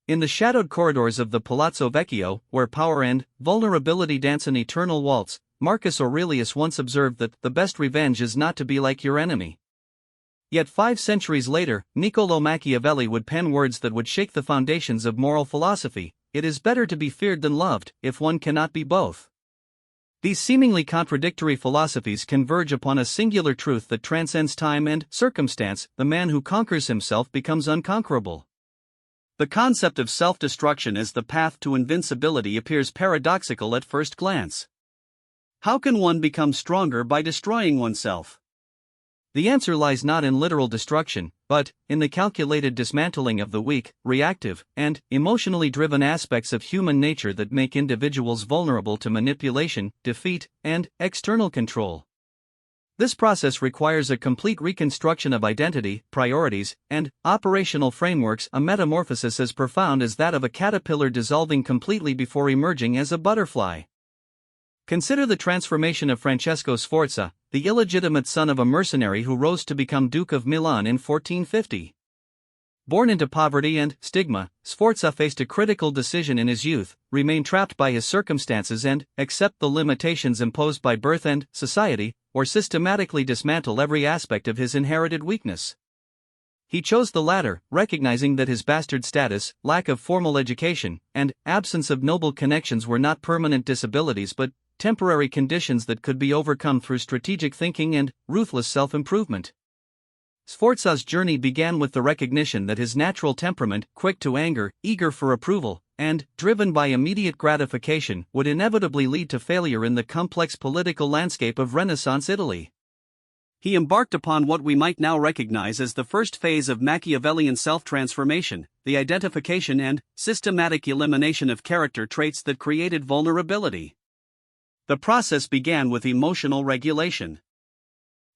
In the shadowed corridors of the Palazzo Vecchio, where power and vulnerability dance an eternal waltz, Marcus Aurelius once observed that the best revenge is not to be like your enemy. Yet 5 centuries later, Niccolò Machiavelli would pen words that would shake the foundations of moral philosophy: "It is better to be feared than loved, if one cannot be both." These seemingly contradictory philosophies converge upon a singular truth that transcends time and circumstance: the man who conquers himself becomes unconquerable. The concept of self-destruction as the path to invincibility appears paradoxical at first glance. How can one become stronger by destroying oneself? The answer lies not in literal destruction, but in the calculated dismantling of the weak, reactive, and emotionally driven aspects of human nature that make individuals vulnerable to manipulation, defeat, and external control. This process requires a complete reconstruction of identity, priorities, and operational frameworks, a metamorphosis as profound as that of a caterpillar dissolving completely before emerging as a butterfly. Consider the transformation of Francesco Sforza, the illegitimate son of a mercenary who rose to become Duke of Milan in 1450. Born into poverty and stigma, Sforza faced a critical decision in his youth: remain trapped by his circumstances and accept the limitations imposed by birth and society, or systematically dismantle every aspect of his inherited weakness. He chose the latter, recognizing that his bastard status, lack of formal education, and absence of noble connections were not permanent disabilities but temporary conditions that could be overcome through strategic thinking and ruthless self-improvement. Sforza's journey began with the recognition that his natural temperament, quick to anger, eager for approval, and driven by immediate gratification, would inevitably lead to failure in the complex political landscape of Renaissance Italy. He embarked upon what we might now recognize as the first phase of Machiavellian self-transformation: the identification and systematic elimination of character traits that created vulnerability. The process began with emotional regulation.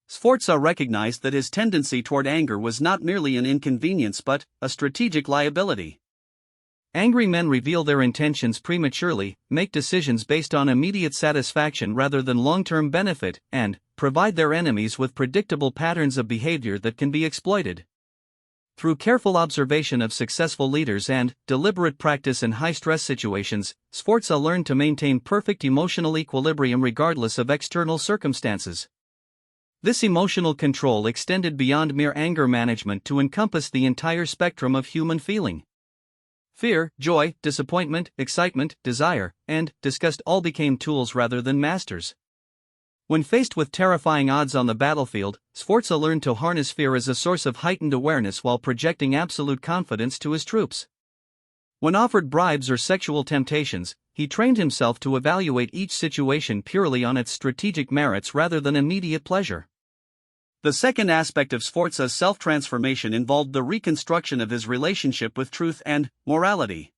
Sforza recognized that his tendency toward anger was not merely an inconvenience but a strategic liability. Angry men reveal their intentions prematurely, make decisions based on immediate satisfaction rather than long-term benefit, and provide their enemies with predictable patterns of behavior that can be exploited. Through careful observation of successful leaders and deliberate practice in high-stress situations, Sforza learned to maintain perfect emotional equilibrium regardless of external circumstances. This emotional control extended beyond mere anger management to encompass the entire spectrum of human feeling. Fear, joy, disappointment, excitement, desire, and disgust all became tools rather than masters. When faced with terrifying odds on the battlefield, Sforza learned to harness fear as a source of heightened awareness while projecting absolute confidence to his troops. When offered bribes or sexual temptations, he trained himself to evaluate each situation purely on its strategic merits rather than immediate pleasure. The second aspect of Sforza's self-transformation involved the reconstruction of his relationship with truth and morality.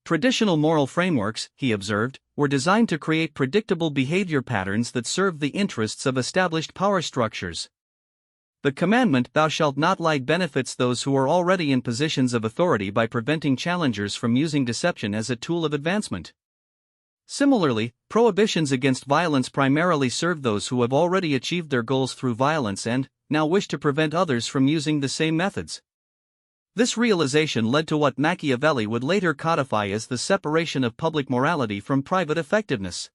Traditional moral frameworks, he observed, were designed to create predictable behavior patterns that served the interests of established power structures. The commandment, "Thou shalt not lie," benefits those who are already in positions of authority by preventing challengers from using deception as a tool of advancement. Similarly, prohibitions against violence primarily serve those who have already achieved their goals through violence and now wish to prevent others from using the same methods. This realization led to what Machiavelli would later codify as the separation of public morality from private effectiveness.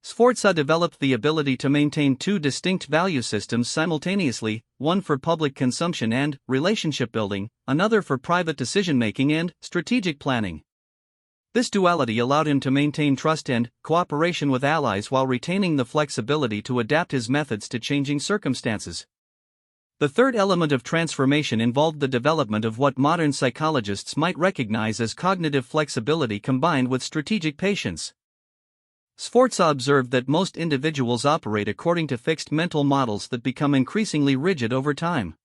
Sforza developed the ability to maintain 2 distinct value systems simultaneously, one for public consumption and relationship building, another for private decision-making and strategic planning. This duality allowed him to maintain trust and cooperation with allies while retaining the flexibility to adapt his methods to changing circumstances. The third element of transformation involved the development of what modern psychologists might recognize as cognitive flexibility combined with strategic patience. Sforza observed that most individuals operate according to fixed mental models that become increasingly rigid over time.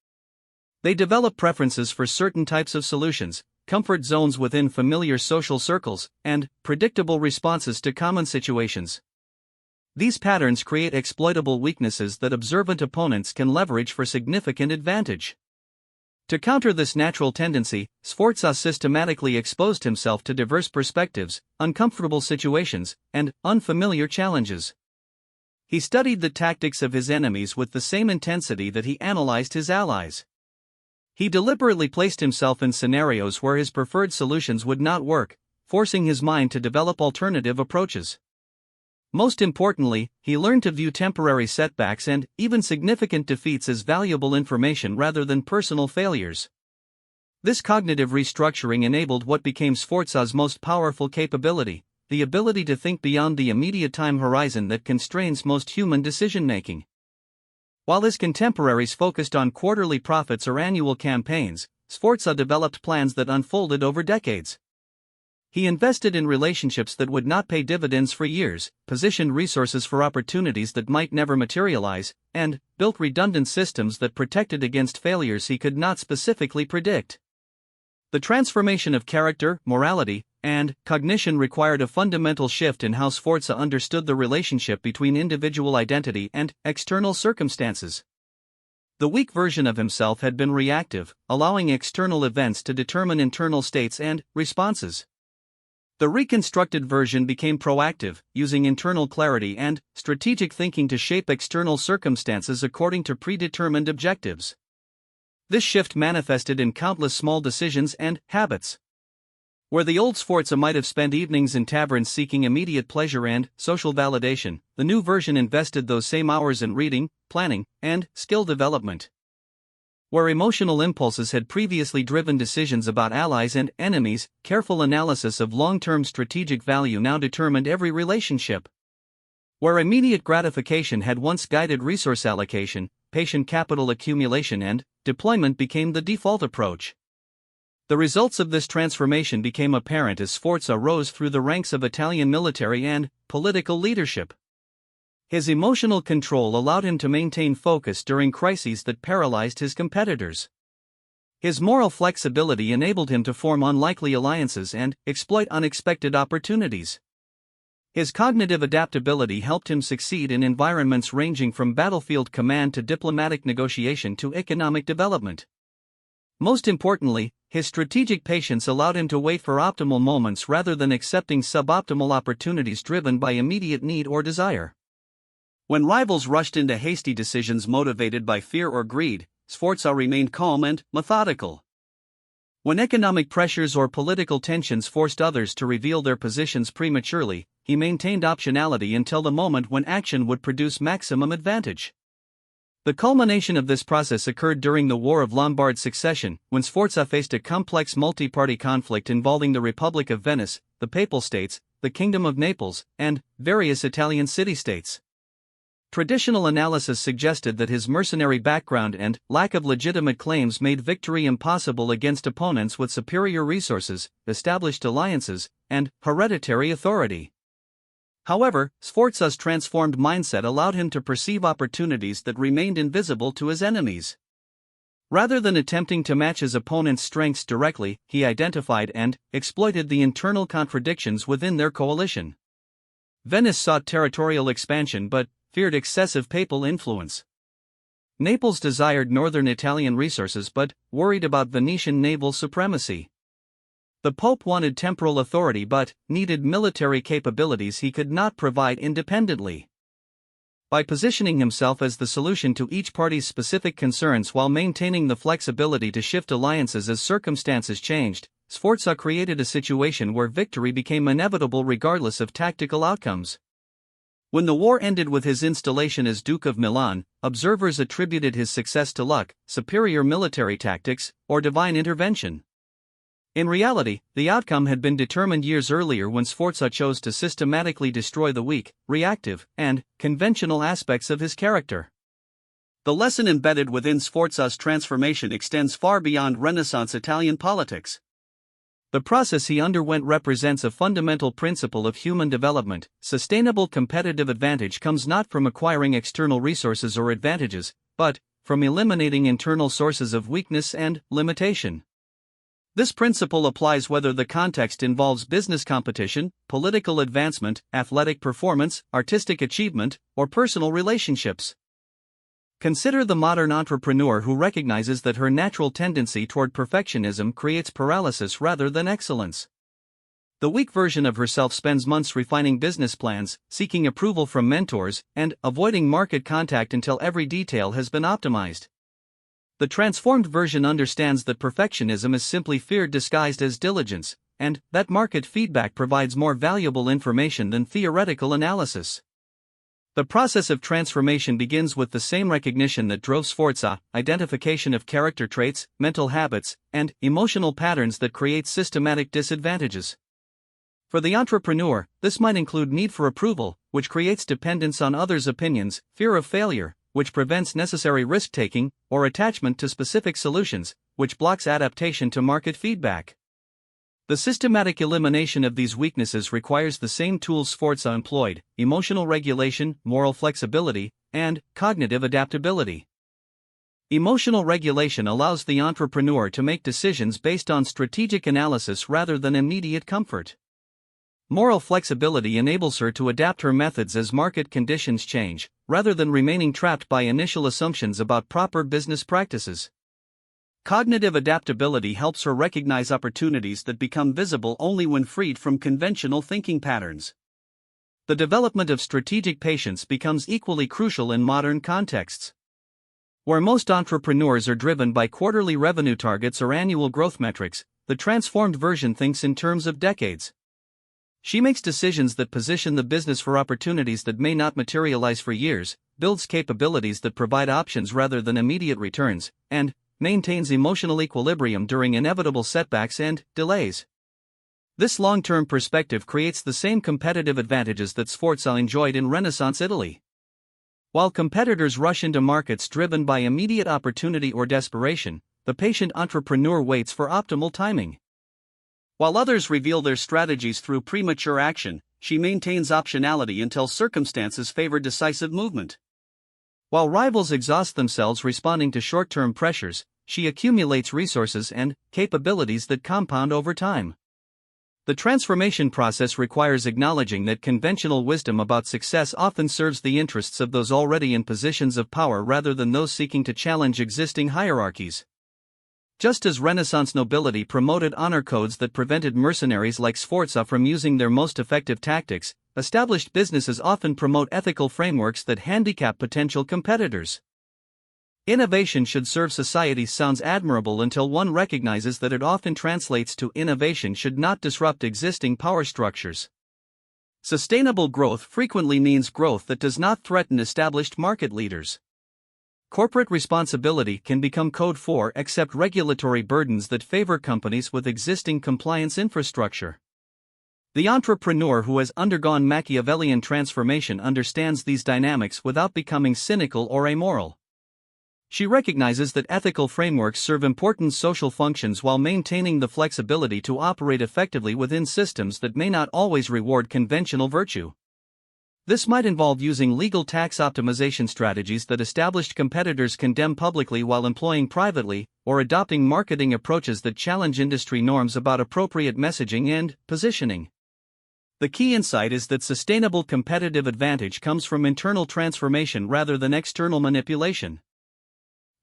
They develop preferences for certain types of solutions, comfort zones within familiar social circles, and predictable responses to common situations. These patterns create exploitable weaknesses that observant opponents can leverage for significant advantage. To counter this natural tendency, Sforza systematically exposed himself to diverse perspectives, uncomfortable situations, and unfamiliar challenges. He studied the tactics of his enemies with the same intensity that he analyzed his allies. He deliberately placed himself in scenarios where his preferred solutions would not work, forcing his mind to develop alternative approaches. Most importantly, he learned to view temporary setbacks and even significant defeats as valuable information rather than personal failures. This cognitive restructuring enabled what became Sforza's most powerful capability, the ability to think beyond the immediate time horizon that constrains most human decision-making. While his contemporaries focused on quarterly profits or annual campaigns, Sforza developed plans that unfolded over decades. He invested in relationships that would not pay dividends for years, positioned resources for opportunities that might never materialize, and built redundant systems that protected against failures he could not specifically predict. The transformation of character, morality, and cognition required a fundamental shift in how Sforza understood the relationship between individual identity and external circumstances. The weak version of himself had been reactive, allowing external events to determine internal states and responses. The reconstructed version became proactive, using internal clarity and strategic thinking to shape external circumstances according to predetermined objectives. This shift manifested in countless small decisions and habits. Where the old Sforza might have spent evenings in taverns seeking immediate pleasure and social validation, the new version invested those same hours in reading, planning, and skill development. Where emotional impulses had previously driven decisions about allies and enemies, careful analysis of long-term strategic value now determined every relationship. Where immediate gratification had once guided resource allocation, patient capital accumulation and deployment became the default approach. The results of this transformation became apparent as Sforza rose through the ranks of Italian military and political leadership. His emotional control allowed him to maintain focus during crises that paralyzed his competitors. His moral flexibility enabled him to form unlikely alliances and exploit unexpected opportunities. His cognitive adaptability helped him succeed in environments ranging from battlefield command to diplomatic negotiation to economic development. Most importantly, his strategic patience allowed him to wait for optimal moments rather than accepting suboptimal opportunities driven by immediate need or desire. When rivals rushed into hasty decisions motivated by fear or greed, Sforza remained calm and methodical. When economic pressures or political tensions forced others to reveal their positions prematurely, he maintained optionality until the moment when action would produce maximum advantage. The culmination of this process occurred during the War of Lombard Succession, when Sforza faced a complex multi-party conflict involving the Republic of Venice, the Papal States, the Kingdom of Naples, and various Italian city-states. Traditional analysis suggested that his mercenary background and lack of legitimate claims made victory impossible against opponents with superior resources, established alliances, and hereditary authority. However, Sforza's transformed mindset allowed him to perceive opportunities that remained invisible to his enemies. Rather than attempting to match his opponent's strengths directly, he identified and exploited the internal contradictions within their coalition. Venice sought territorial expansion but feared excessive papal influence. Naples desired northern Italian resources but worried about Venetian naval supremacy. The Pope wanted temporal authority but needed military capabilities he could not provide independently. By positioning himself as the solution to each party's specific concerns while maintaining the flexibility to shift alliances as circumstances changed, Sforza created a situation where victory became inevitable regardless of tactical outcomes. When the war ended with his installation as Duke of Milan, observers attributed his success to luck, superior military tactics, or divine intervention. In reality, the outcome had been determined years earlier when Sforza chose to systematically destroy the weak, reactive, and conventional aspects of his character. The lesson embedded within Sforza's transformation extends far beyond Renaissance Italian politics. The process he underwent represents a fundamental principle of human development. Sustainable competitive advantage comes not from acquiring external resources or advantages, but from eliminating internal sources of weakness and limitation. This principle applies whether the context involves business competition, political advancement, athletic performance, artistic achievement, or personal relationships. Consider the modern entrepreneur who recognizes that her natural tendency toward perfectionism creates paralysis rather than excellence. The weak version of herself spends months refining business plans, seeking approval from mentors, and avoiding market contact until every detail has been optimized. The transformed version understands that perfectionism is simply fear disguised as diligence, and that market feedback provides more valuable information than theoretical analysis. The process of transformation begins with the same recognition that drove Sforza: identification of character traits, mental habits, and emotional patterns that create systematic disadvantages. For the entrepreneur, this might include need for approval, which creates dependence on others' opinions, fear of failure, which prevents necessary risk-taking, or attachment to specific solutions, which blocks adaptation to market feedback. The systematic elimination of these weaknesses requires the same tools Sforza employed: emotional regulation, moral flexibility, and cognitive adaptability. Emotional regulation allows the entrepreneur to make decisions based on strategic analysis rather than immediate comfort. Moral flexibility enables her to adapt her methods as market conditions change, rather than remaining trapped by initial assumptions about proper business practices. Cognitive adaptability helps her recognize opportunities that become visible only when freed from conventional thinking patterns. The development of strategic patience becomes equally crucial in modern contexts. Where most entrepreneurs are driven by quarterly revenue targets or annual growth metrics, the transformed version thinks in terms of decades. She makes decisions that position the business for opportunities that may not materialize for years, builds capabilities that provide options rather than immediate returns, and maintains emotional equilibrium during inevitable setbacks and delays. This long-term perspective creates the same competitive advantages that Sforza enjoyed in Renaissance Italy. While competitors rush into markets driven by immediate opportunity or desperation, the patient entrepreneur waits for optimal timing. While others reveal their strategies through premature action, she maintains optionality until circumstances favor decisive movement. While rivals exhaust themselves responding to short-term pressures, she accumulates resources and capabilities that compound over time. The transformation process requires acknowledging that conventional wisdom about success often serves the interests of those already in positions of power rather than those seeking to challenge existing hierarchies. Just as Renaissance nobility promoted honor codes that prevented mercenaries like Sforza from using their most effective tactics, established businesses often promote ethical frameworks that handicap potential competitors. Innovation should serve society sounds admirable until one recognizes that it often translates to innovation should not disrupt existing power structures. Sustainable growth frequently means growth that does not threaten established market leaders. Corporate responsibility can become code for accept regulatory burdens that favor companies with existing compliance infrastructure. The entrepreneur who has undergone Machiavellian transformation understands these dynamics without becoming cynical or amoral. She recognizes that ethical frameworks serve important social functions while maintaining the flexibility to operate effectively within systems that may not always reward conventional virtue. This might involve using legal tax optimization strategies that established competitors condemn publicly while employing privately, or adopting marketing approaches that challenge industry norms about appropriate messaging and positioning. The key insight is that sustainable competitive advantage comes from internal transformation rather than external manipulation.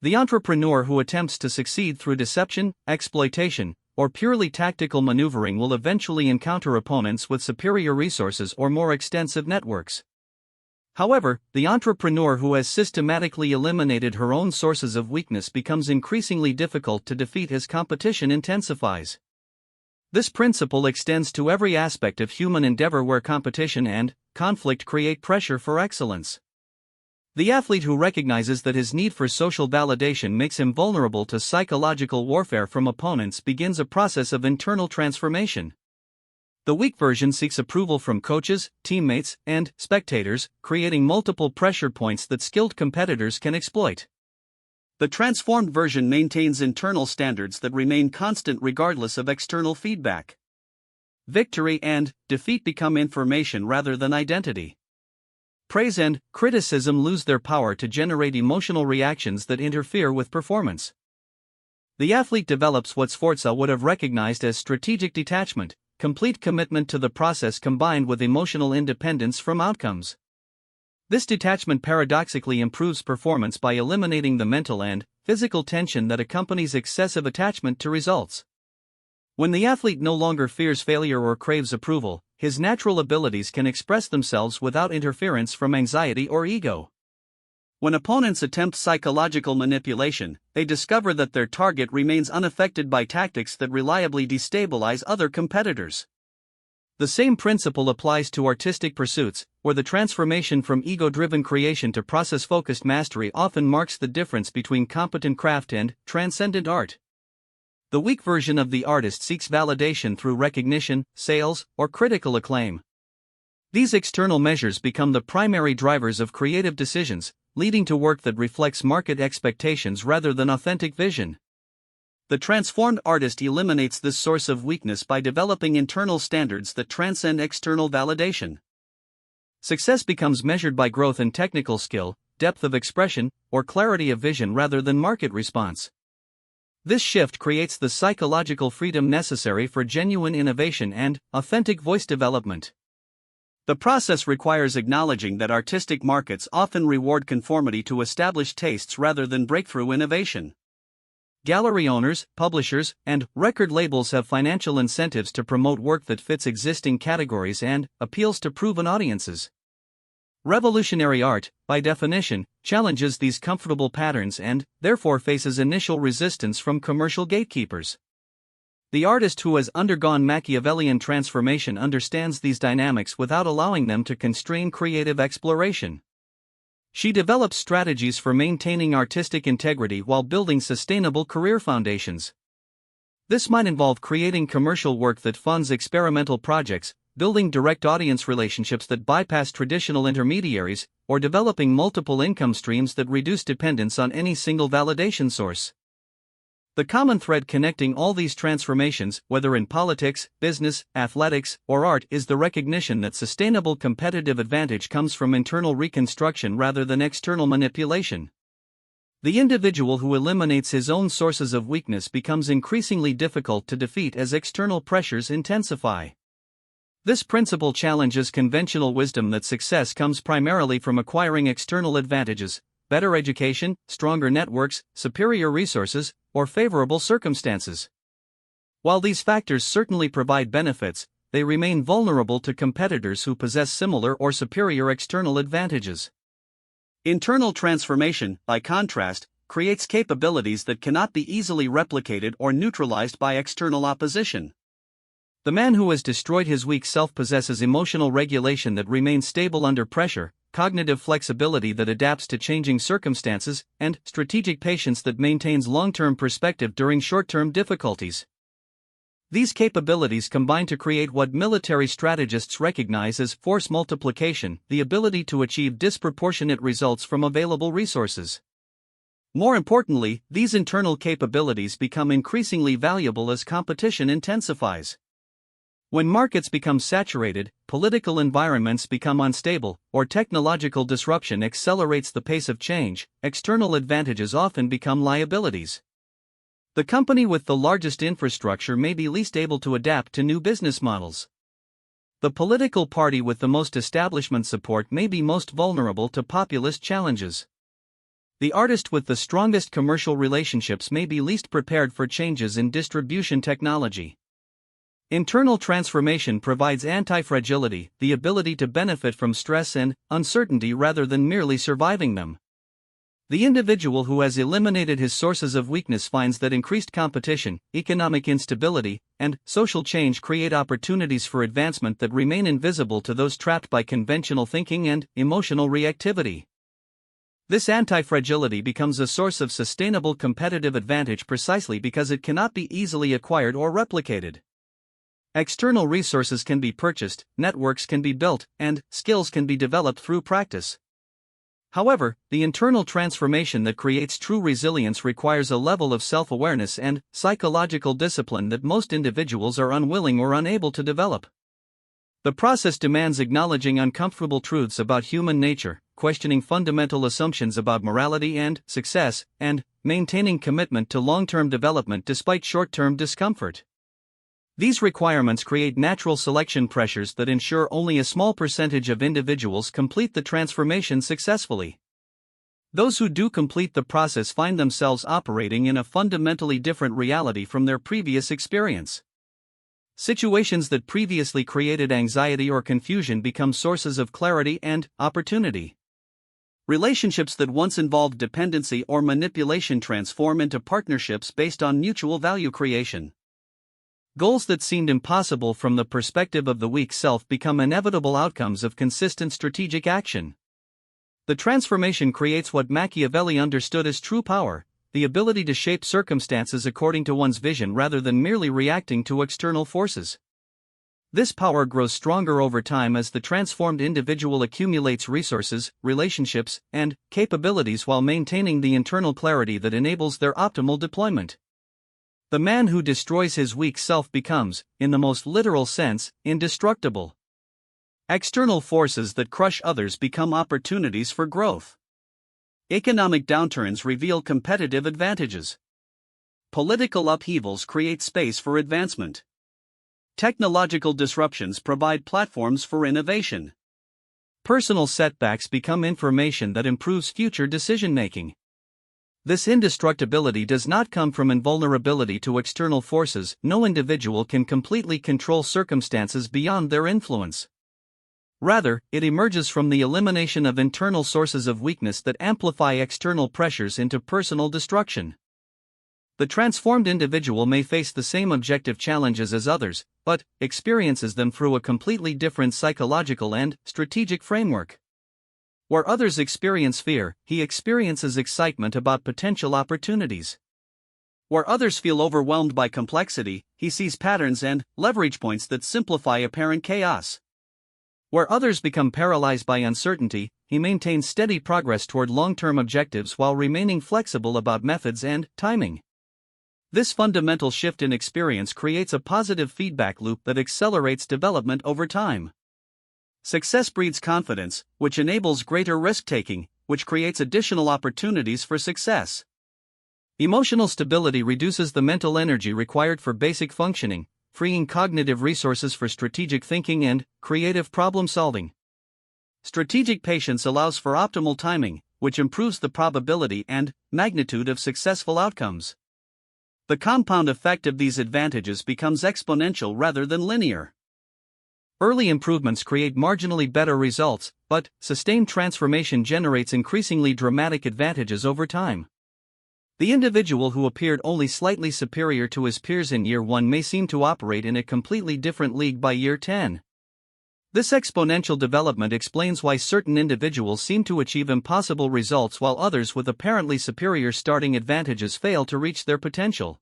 The entrepreneur who attempts to succeed through deception, exploitation, or purely tactical maneuvering will eventually encounter opponents with superior resources or more extensive networks. However, the entrepreneur who has systematically eliminated her own sources of weakness becomes increasingly difficult to defeat as competition intensifies. This principle extends to every aspect of human endeavor where competition and conflict create pressure for excellence. The athlete who recognizes that his need for social validation makes him vulnerable to psychological warfare from opponents begins a process of internal transformation. The weak version seeks approval from coaches, teammates, and spectators, creating multiple pressure points that skilled competitors can exploit. The transformed version maintains internal standards that remain constant regardless of external feedback. Victory and defeat become information rather than identity. Praise and criticism lose their power to generate emotional reactions that interfere with performance. The athlete develops what Sforza would have recognized as strategic detachment, complete commitment to the process combined with emotional independence from outcomes. This detachment paradoxically improves performance by eliminating the mental and physical tension that accompanies excessive attachment to results. When the athlete no longer fears failure or craves approval, his natural abilities can express themselves without interference from anxiety or ego. When opponents attempt psychological manipulation, they discover that their target remains unaffected by tactics that reliably destabilize other competitors. The same principle applies to artistic pursuits, where the transformation from ego-driven creation to process-focused mastery often marks the difference between competent craft and transcendent art. The weak version of the artist seeks validation through recognition, sales, or critical acclaim. These external measures become the primary drivers of creative decisions, leading to work that reflects market expectations rather than authentic vision. The transformed artist eliminates this source of weakness by developing internal standards that transcend external validation. Success becomes measured by growth in technical skill, depth of expression, or clarity of vision rather than market response. This shift creates the psychological freedom necessary for genuine innovation and authentic voice development. The process requires acknowledging that artistic markets often reward conformity to established tastes rather than breakthrough innovation. Gallery owners, publishers, and record labels have financial incentives to promote work that fits existing categories and appeals to proven audiences. Revolutionary art, by definition, challenges these comfortable patterns and, therefore, faces initial resistance from commercial gatekeepers. The artist who has undergone Machiavellian transformation understands these dynamics without allowing them to constrain creative exploration. She develops strategies for maintaining artistic integrity while building sustainable career foundations. This might involve creating commercial work that funds experimental projects, building direct audience relationships that bypass traditional intermediaries, or developing multiple income streams that reduce dependence on any single validation source. The common thread connecting all these transformations, whether in politics, business, athletics, or art, is the recognition that sustainable competitive advantage comes from internal reconstruction rather than external manipulation. The individual who eliminates his own sources of weakness becomes increasingly difficult to defeat as external pressures intensify. This principle challenges conventional wisdom that success comes primarily from acquiring external advantages, better education, stronger networks, superior resources, or favorable circumstances. While these factors certainly provide benefits, they remain vulnerable to competitors who possess similar or superior external advantages. Internal transformation, by contrast, creates capabilities that cannot be easily replicated or neutralized by external opposition. The man who has destroyed his weak self possesses emotional regulation that remains stable under pressure, cognitive flexibility that adapts to changing circumstances, and strategic patience that maintains long-term perspective during short-term difficulties. These capabilities combine to create what military strategists recognize as force multiplication, the ability to achieve disproportionate results from available resources. More importantly, these internal capabilities become increasingly valuable as competition intensifies. When markets become saturated, political environments become unstable, or technological disruption accelerates the pace of change, external advantages often become liabilities. The company with the largest infrastructure may be least able to adapt to new business models. The political party with the most establishment support may be most vulnerable to populist challenges. The artist with the strongest commercial relationships may be least prepared for changes in distribution technology. Internal transformation provides anti-fragility, the ability to benefit from stress and uncertainty rather than merely surviving them. The individual who has eliminated his sources of weakness finds that increased competition, economic instability, and social change create opportunities for advancement that remain invisible to those trapped by conventional thinking and emotional reactivity. This anti-fragility becomes a source of sustainable competitive advantage precisely because it cannot be easily acquired or replicated. External resources can be purchased, networks can be built, and skills can be developed through practice. However, the internal transformation that creates true resilience requires a level of self-awareness and psychological discipline that most individuals are unwilling or unable to develop. The process demands acknowledging uncomfortable truths about human nature, questioning fundamental assumptions about morality and success, and maintaining commitment to long-term development despite short-term discomfort. These requirements create natural selection pressures that ensure only a small percentage of individuals complete the transformation successfully. Those who do complete the process find themselves operating in a fundamentally different reality from their previous experience. Situations that previously created anxiety or confusion become sources of clarity and opportunity. Relationships that once involved dependency or manipulation transform into partnerships based on mutual value creation. Goals that seemed impossible from the perspective of the weak self become inevitable outcomes of consistent strategic action. The transformation creates what Machiavelli understood as true power, the ability to shape circumstances according to one's vision rather than merely reacting to external forces. This power grows stronger over time as the transformed individual accumulates resources, relationships, and capabilities while maintaining the internal clarity that enables their optimal deployment. The man who destroys his weak self becomes, in the most literal sense, indestructible. External forces that crush others become opportunities for growth. Economic downturns reveal competitive advantages. Political upheavals create space for advancement. Technological disruptions provide platforms for innovation. Personal setbacks become information that improves future decision-making. This indestructibility does not come from invulnerability to external forces. No individual can completely control circumstances beyond their influence. Rather, it emerges from the elimination of internal sources of weakness that amplify external pressures into personal destruction. The transformed individual may face the same objective challenges as others, but experiences them through a completely different psychological and strategic framework. Where others experience fear, he experiences excitement about potential opportunities. Where others feel overwhelmed by complexity, he sees patterns and leverage points that simplify apparent chaos. Where others become paralyzed by uncertainty, he maintains steady progress toward long-term objectives while remaining flexible about methods and timing. This fundamental shift in experience creates a positive feedback loop that accelerates development over time. Success breeds confidence, which enables greater risk-taking, which creates additional opportunities for success. Emotional stability reduces the mental energy required for basic functioning, freeing cognitive resources for strategic thinking and creative problem-solving. Strategic patience allows for optimal timing, which improves the probability and magnitude of successful outcomes. The compound effect of these advantages becomes exponential rather than linear. Early improvements create marginally better results, but sustained transformation generates increasingly dramatic advantages over time. The individual who appeared only slightly superior to his peers in year 1 may seem to operate in a completely different league by year 10. This exponential development explains why certain individuals seem to achieve impossible results while others with apparently superior starting advantages fail to reach their potential.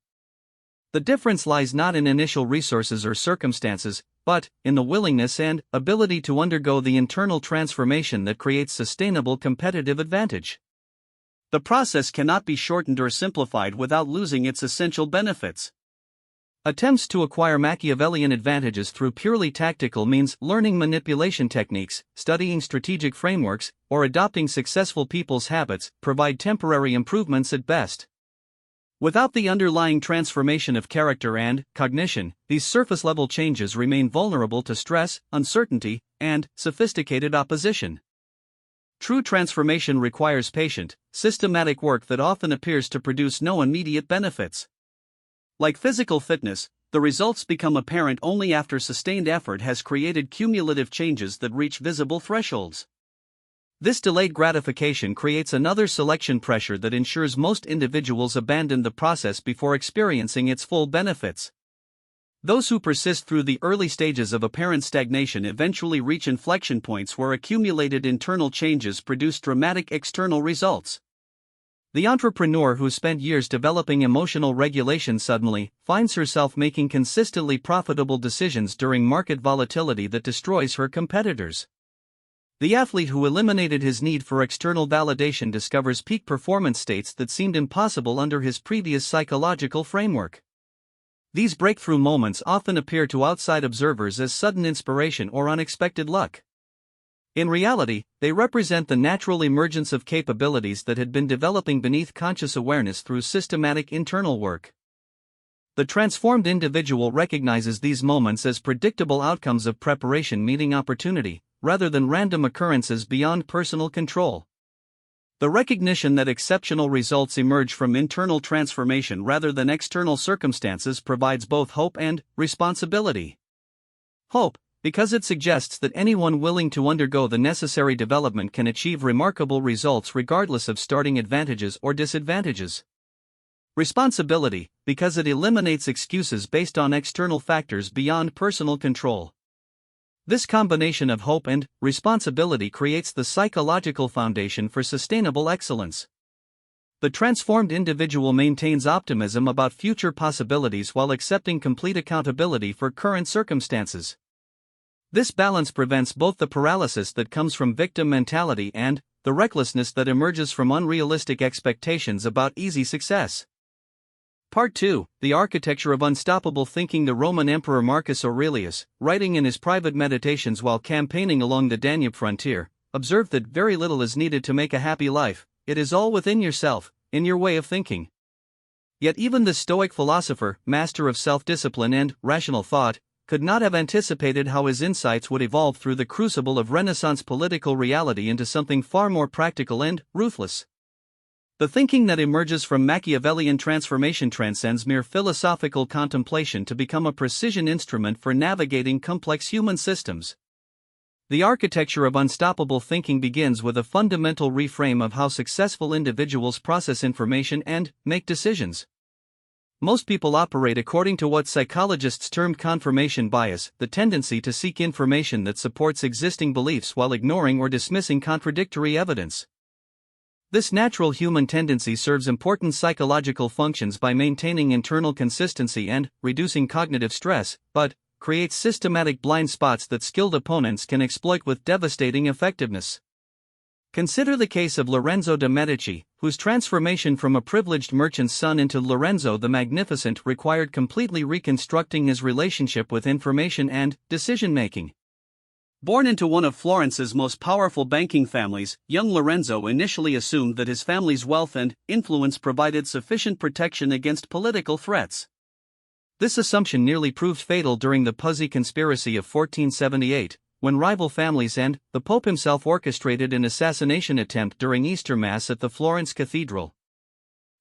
The difference lies not in initial resources or circumstances, but in the willingness and ability to undergo the internal transformation that creates sustainable competitive advantage. The process cannot be shortened or simplified without losing its essential benefits. Attempts to acquire Machiavellian advantages through purely tactical means, learning manipulation techniques, studying strategic frameworks, or adopting successful people's habits, provide temporary improvements at best. Without the underlying transformation of character and cognition, these surface-level changes remain vulnerable to stress, uncertainty, and sophisticated opposition. True transformation requires patient, systematic work that often appears to produce no immediate benefits. Like physical fitness, the results become apparent only after sustained effort has created cumulative changes that reach visible thresholds. This delayed gratification creates another selection pressure that ensures most individuals abandon the process before experiencing its full benefits. Those who persist through the early stages of apparent stagnation eventually reach inflection points where accumulated internal changes produce dramatic external results. The entrepreneur who spent years developing emotional regulation suddenly finds herself making consistently profitable decisions during market volatility that destroys her competitors. The athlete who eliminated his need for external validation discovers peak performance states that seemed impossible under his previous psychological framework. These breakthrough moments often appear to outside observers as sudden inspiration or unexpected luck. In reality, they represent the natural emergence of capabilities that had been developing beneath conscious awareness through systematic internal work. The transformed individual recognizes these moments as predictable outcomes of preparation meeting opportunity, rather than random occurrences beyond personal control. The recognition that exceptional results emerge from internal transformation rather than external circumstances provides both hope and responsibility. Hope, because it suggests that anyone willing to undergo the necessary development can achieve remarkable results regardless of starting advantages or disadvantages. Responsibility, because it eliminates excuses based on external factors beyond personal control. This combination of hope and responsibility creates the psychological foundation for sustainable excellence. The transformed individual maintains optimism about future possibilities while accepting complete accountability for current circumstances. This balance prevents both the paralysis that comes from victim mentality and the recklessness that emerges from unrealistic expectations about easy success. Part 2, The Architecture of Unstoppable Thinking. The Roman Emperor Marcus Aurelius, writing in his private meditations while campaigning along the Danube frontier, observed that very little is needed to make a happy life. It is all within yourself, in your way of thinking. Yet even the Stoic philosopher, master of self-discipline and rational thought, could not have anticipated how his insights would evolve through the crucible of Renaissance political reality into something far more practical and ruthless. The thinking that emerges from Machiavellian transformation transcends mere philosophical contemplation to become a precision instrument for navigating complex human systems. The architecture of unstoppable thinking begins with a fundamental reframe of how successful individuals process information and make decisions. Most people operate according to what psychologists term confirmation bias, the tendency to seek information that supports existing beliefs while ignoring or dismissing contradictory evidence. This natural human tendency serves important psychological functions by maintaining internal consistency and reducing cognitive stress, but creates systematic blind spots that skilled opponents can exploit with devastating effectiveness. Consider the case of Lorenzo de' Medici, whose transformation from a privileged merchant's son into Lorenzo the Magnificent required completely reconstructing his relationship with information and decision-making. Born into one of Florence's most powerful banking families, young Lorenzo initially assumed that his family's wealth and influence provided sufficient protection against political threats. This assumption nearly proved fatal during the Puzzi Conspiracy of 1478, when rival families and the Pope himself orchestrated an assassination attempt during Easter Mass at the Florence Cathedral.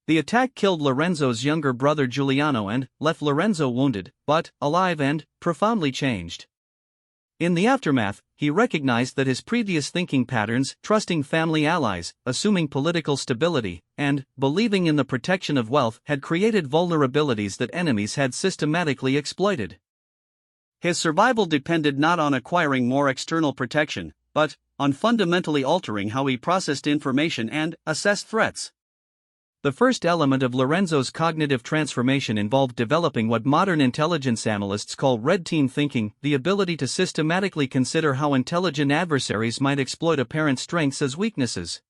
The attack killed Lorenzo's younger brother Giuliano and left Lorenzo wounded, but alive and profoundly changed. In the aftermath, he recognized that his previous thinking patterns, trusting family allies, assuming political stability, and believing in the protection of wealth, had created vulnerabilities that enemies had systematically exploited. His survival depended not on acquiring more external protection, but on fundamentally altering how he processed information and assessed threats. The first element of Lorenzo's cognitive transformation involved developing what modern intelligence analysts call red team thinking, the ability to systematically consider how intelligent adversaries might exploit apparent strengths as weaknesses.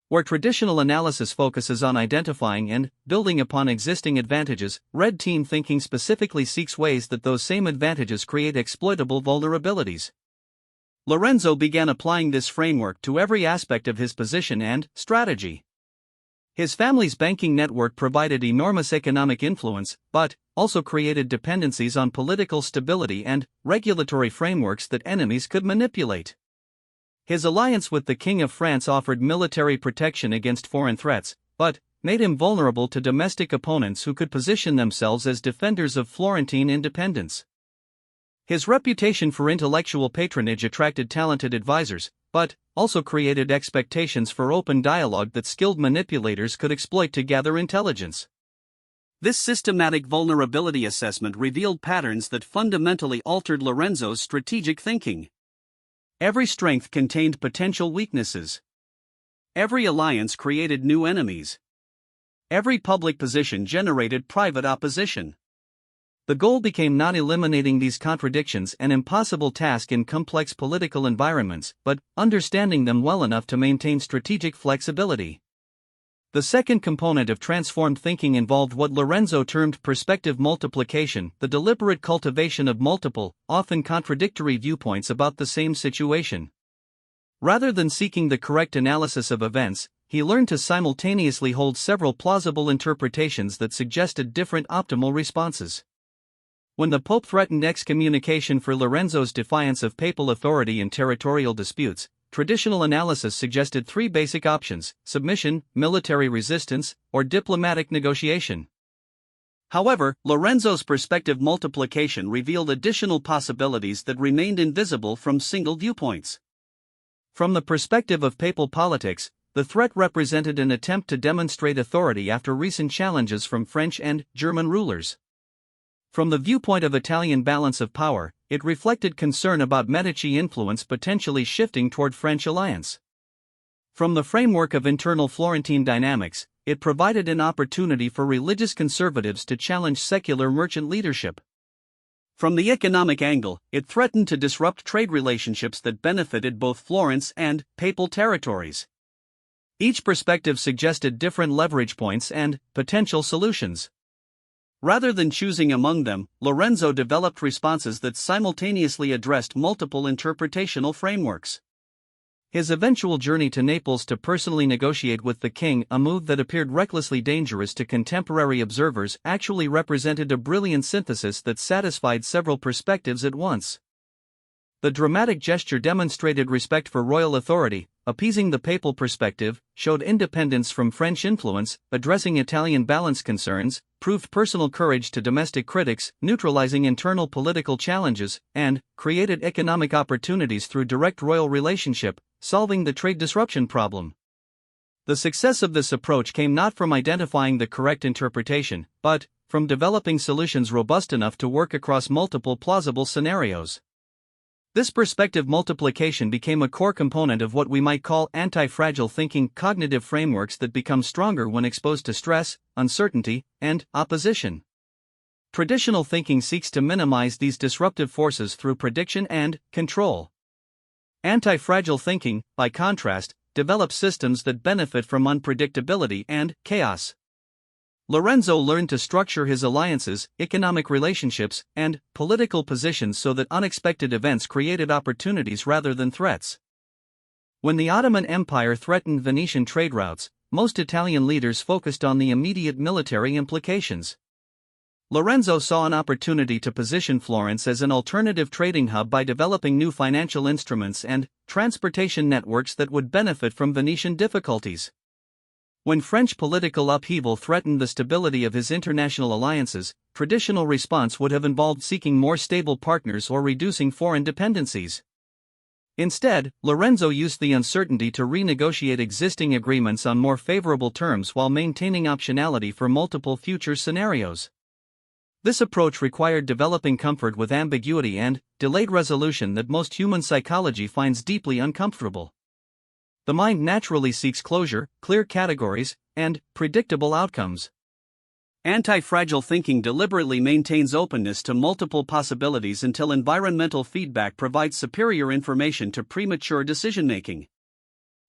Where traditional analysis focuses on identifying and building upon existing advantages, red team thinking specifically seeks ways that those same advantages create exploitable vulnerabilities. Lorenzo began applying this framework to every aspect of his position and strategy. His family's banking network provided enormous economic influence, but also created dependencies on political stability and regulatory frameworks that enemies could manipulate. His alliance with the King of France offered military protection against foreign threats, but made him vulnerable to domestic opponents who could position themselves as defenders of Florentine independence. His reputation for intellectual patronage attracted talented advisors, but also created expectations for open dialogue that skilled manipulators could exploit to gather intelligence. This systematic vulnerability assessment revealed patterns that fundamentally altered Lorenzo's strategic thinking. Every strength contained potential weaknesses. Every alliance created new enemies. Every public position generated private opposition. The goal became not eliminating these contradictions, an impossible task in complex political environments, but understanding them well enough to maintain strategic flexibility. The second component of transformed thinking involved what Lorenzo termed perspective multiplication, the deliberate cultivation of multiple, often contradictory viewpoints about the same situation. Rather than seeking the correct analysis of events, he learned to simultaneously hold several plausible interpretations that suggested different optimal responses. When the Pope threatened excommunication for Lorenzo's defiance of papal authority in territorial disputes, traditional analysis suggested three basic options: submission, military resistance, or diplomatic negotiation. However, Lorenzo's perspective multiplication revealed additional possibilities that remained invisible from single viewpoints. From the perspective of papal politics, the threat represented an attempt to demonstrate authority after recent challenges from French and German rulers. From the viewpoint of Italian balance of power, it reflected concern about Medici influence potentially shifting toward French alliance. From the framework of internal Florentine dynamics, it provided an opportunity for religious conservatives to challenge secular merchant leadership. From the economic angle, it threatened to disrupt trade relationships that benefited both Florence and papal territories. Each perspective suggested different leverage points and potential solutions. Rather than choosing among them, Lorenzo developed responses that simultaneously addressed multiple interpretational frameworks. His eventual journey to Naples to personally negotiate with the king, a move that appeared recklessly dangerous to contemporary observers, actually represented a brilliant synthesis that satisfied several perspectives at once. The dramatic gesture demonstrated respect for royal authority, appeasing the papal perspective, showed independence from French influence, addressing Italian balance concerns, proved personal courage to domestic critics, neutralizing internal political challenges, and created economic opportunities through direct royal relationship, solving the trade disruption problem. The success of this approach came not from identifying the correct interpretation, but from developing solutions robust enough to work across multiple plausible scenarios. This perspective multiplication became a core component of what we might call anti-fragile thinking, cognitive frameworks that become stronger when exposed to stress, uncertainty, and opposition. Traditional thinking seeks to minimize these disruptive forces through prediction and control. Anti-fragile thinking, by contrast, develops systems that benefit from unpredictability and chaos. Lorenzo learned to structure his alliances, economic relationships, and political positions so that unexpected events created opportunities rather than threats. When the Ottoman Empire threatened Venetian trade routes, most Italian leaders focused on the immediate military implications. Lorenzo saw an opportunity to position Florence as an alternative trading hub by developing new financial instruments and transportation networks that would benefit from Venetian difficulties. When French political upheaval threatened the stability of his international alliances, traditional response would have involved seeking more stable partners or reducing foreign dependencies. Instead, Lorenzo used the uncertainty to renegotiate existing agreements on more favorable terms while maintaining optionality for multiple future scenarios. This approach required developing comfort with ambiguity and delayed resolution that most human psychology finds deeply uncomfortable. The mind naturally seeks closure, clear categories, and predictable outcomes. Anti-fragile thinking deliberately maintains openness to multiple possibilities until environmental feedback provides superior information to premature decision-making.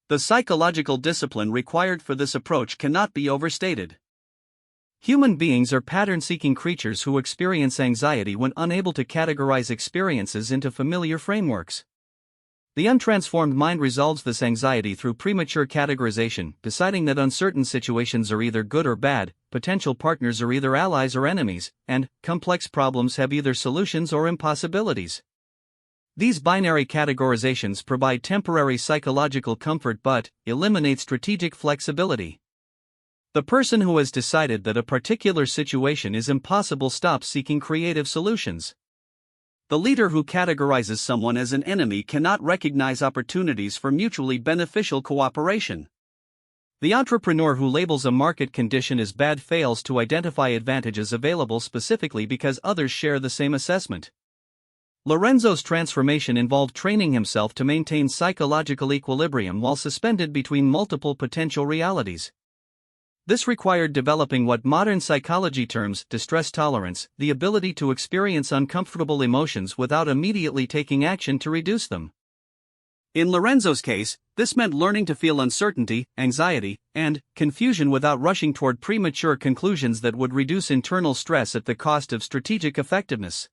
The psychological discipline required for this approach cannot be overstated. Human beings are pattern-seeking creatures who experience anxiety when unable to categorize experiences into familiar frameworks. The untransformed mind resolves this anxiety through premature categorization, deciding that uncertain situations are either good or bad, potential partners are either allies or enemies, and complex problems have either solutions or impossibilities. These binary categorizations provide temporary psychological comfort but eliminate strategic flexibility. The person who has decided that a particular situation is impossible stops seeking creative solutions. The leader who categorizes someone as an enemy cannot recognize opportunities for mutually beneficial cooperation. The entrepreneur who labels a market condition as bad fails to identify advantages available specifically because others share the same assessment. Lorenzo's transformation involved training himself to maintain psychological equilibrium while suspended between multiple potential realities. This required developing what modern psychology terms distress tolerance, the ability to experience uncomfortable emotions without immediately taking action to reduce them. In Lorenzo's case, this meant learning to feel uncertainty, anxiety, and confusion without rushing toward premature conclusions that would reduce internal stress at the cost of strategic effectiveness.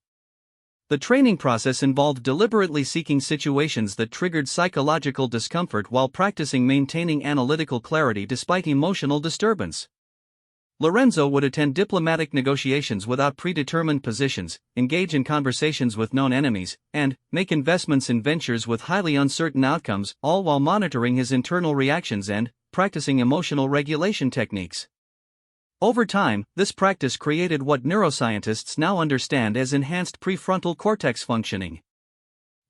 The training process involved deliberately seeking situations that triggered psychological discomfort while practicing maintaining analytical clarity despite emotional disturbance. Lorenzo would attend diplomatic negotiations without predetermined positions, engage in conversations with known enemies, and make investments in ventures with highly uncertain outcomes, all while monitoring his internal reactions and practicing emotional regulation techniques. Over time, this practice created what neuroscientists now understand as enhanced prefrontal cortex functioning.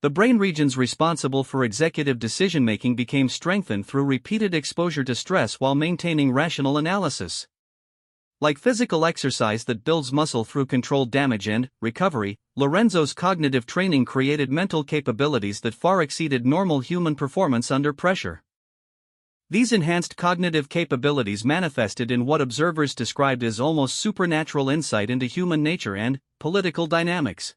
The brain regions responsible for executive decision-making became strengthened through repeated exposure to stress while maintaining rational analysis. Like physical exercise that builds muscle through controlled damage and recovery, Lorenzo's cognitive training created mental capabilities that far exceeded normal human performance under pressure. These enhanced cognitive capabilities manifested in what observers described as almost supernatural insight into human nature and political dynamics.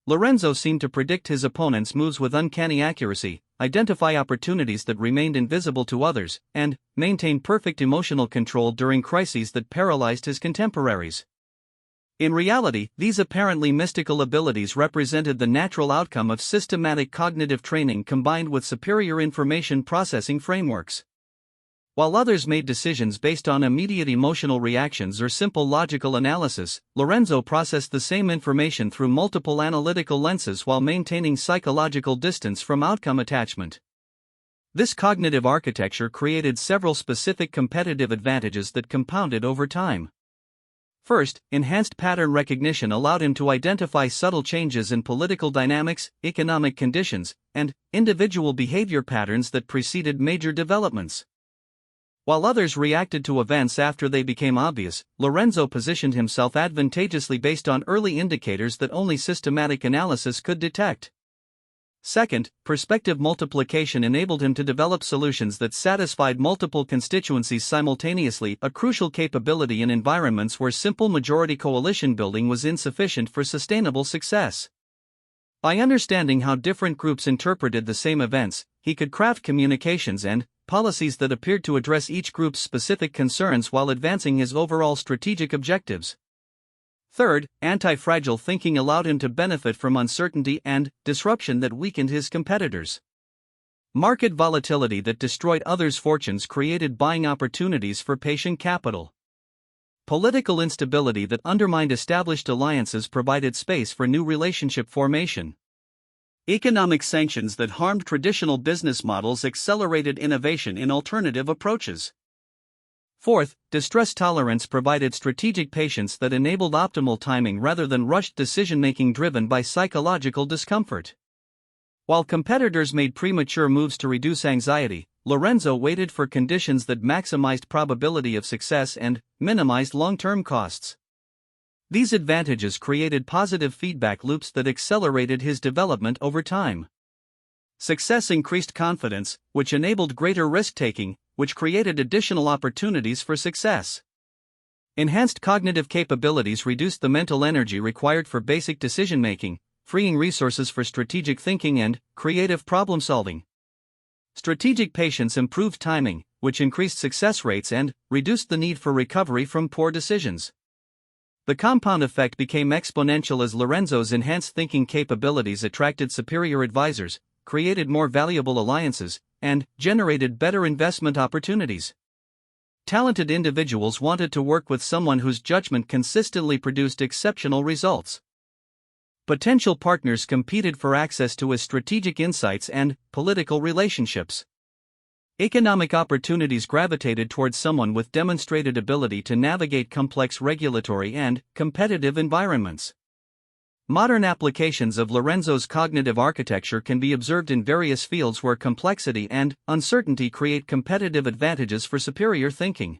Lorenzo seemed to predict his opponents' moves with uncanny accuracy, identify opportunities that remained invisible to others, and maintain perfect emotional control during crises that paralyzed his contemporaries. In reality, these apparently mystical abilities represented the natural outcome of systematic cognitive training combined with superior information processing frameworks. While others made decisions based on immediate emotional reactions or simple logical analysis, Lorenzo processed the same information through multiple analytical lenses while maintaining psychological distance from outcome attachment. This cognitive architecture created several specific competitive advantages that compounded over time. First, enhanced pattern recognition allowed him to identify subtle changes in political dynamics, economic conditions, and individual behavior patterns that preceded major developments. While others reacted to events after they became obvious, Lorenzo positioned himself advantageously based on early indicators that only systematic analysis could detect. Second, perspective multiplication enabled him to develop solutions that satisfied multiple constituencies simultaneously, a crucial capability in environments where simple majority coalition building was insufficient for sustainable success. By understanding how different groups interpreted the same events, he could craft communications and policies that appeared to address each group's specific concerns while advancing his overall strategic objectives. Third, anti-fragile thinking allowed him to benefit from uncertainty and disruption that weakened his competitors. Market volatility that destroyed others' fortunes created buying opportunities for patient capital. Political instability that undermined established alliances provided space for new relationship formation. Economic sanctions that harmed traditional business models accelerated innovation in alternative approaches. Fourth, distress tolerance provided strategic patience that enabled optimal timing rather than rushed decision-making driven by psychological discomfort. While competitors made premature moves to reduce anxiety, Lorenzo waited for conditions that maximized probability of success and minimized long-term costs. These advantages created positive feedback loops that accelerated his development over time. Success increased confidence, which enabled greater risk-taking, which created additional opportunities for success. Enhanced cognitive capabilities reduced the mental energy required for basic decision-making, freeing resources for strategic thinking and creative problem-solving. Strategic patience improved timing, which increased success rates and reduced the need for recovery from poor decisions. The compound effect became exponential as Lorenzo's enhanced thinking capabilities attracted superior advisors, created more valuable alliances, and generated better investment opportunities. Talented individuals wanted to work with someone whose judgment consistently produced exceptional results. Potential partners competed for access to his strategic insights and political relationships. Economic opportunities gravitated towards someone with demonstrated ability to navigate complex regulatory and competitive environments. Modern applications of Lorenzo's cognitive architecture can be observed in various fields where complexity and uncertainty create competitive advantages for superior thinking.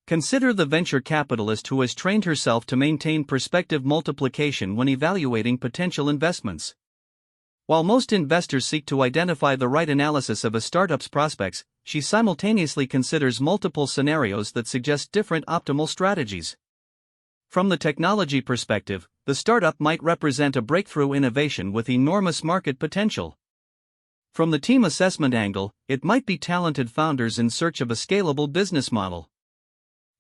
Consider the venture capitalist who has trained herself to maintain perspective multiplication when evaluating potential investments. While most investors seek to identify the right analysis of a startup's prospects, she simultaneously considers multiple scenarios that suggest different optimal strategies. From the technology perspective, the startup might represent a breakthrough innovation with enormous market potential. From the team assessment angle, it might be talented founders in search of a scalable business model.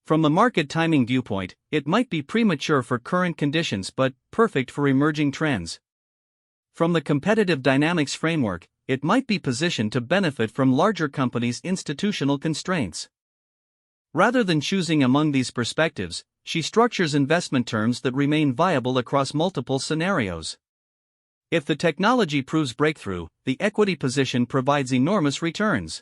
From a market timing viewpoint, it might be premature for current conditions but perfect for emerging trends. From the competitive dynamics framework, it might be positioned to benefit from larger companies' institutional constraints. Rather than choosing among these perspectives, she structures investment terms that remain viable across multiple scenarios. If the technology proves breakthrough, the equity position provides enormous returns.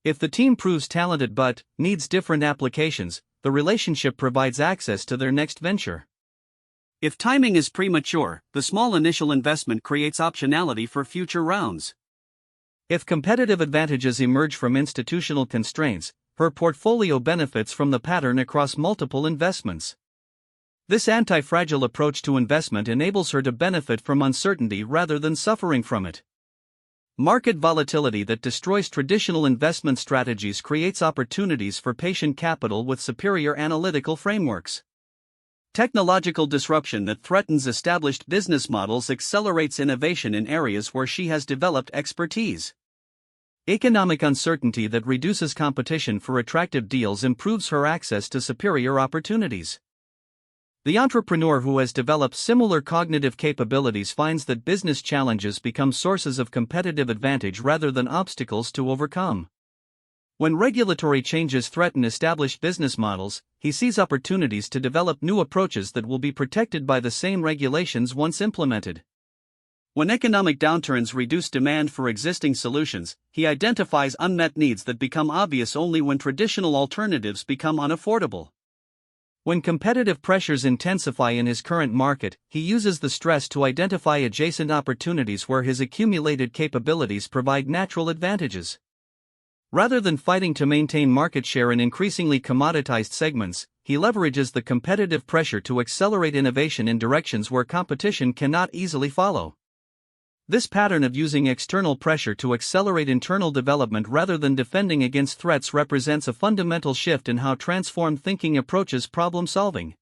If the team proves talented but needs different applications, the relationship provides access to their next venture. If timing is premature, the small initial investment creates optionality for future rounds. If competitive advantages emerge from institutional constraints, her portfolio benefits from the pattern across multiple investments. This anti-fragile approach to investment enables her to benefit from uncertainty rather than suffering from it. Market volatility that destroys traditional investment strategies creates opportunities for patient capital with superior analytical frameworks. Technological disruption that threatens established business models accelerates innovation in areas where she has developed expertise. Economic uncertainty that reduces competition for attractive deals improves her access to superior opportunities. The entrepreneur who has developed similar cognitive capabilities finds that business challenges become sources of competitive advantage rather than obstacles to overcome. When regulatory changes threaten established business models, he sees opportunities to develop new approaches that will be protected by the same regulations once implemented. When economic downturns reduce demand for existing solutions, he identifies unmet needs that become obvious only when traditional alternatives become unaffordable. When competitive pressures intensify in his current market, he uses the stress to identify adjacent opportunities where his accumulated capabilities provide natural advantages. Rather than fighting to maintain market share in increasingly commoditized segments, he leverages the competitive pressure to accelerate innovation in directions where competition cannot easily follow. This pattern of using external pressure to accelerate internal development rather than defending against threats represents a fundamental shift in how transformed thinking approaches problem solving.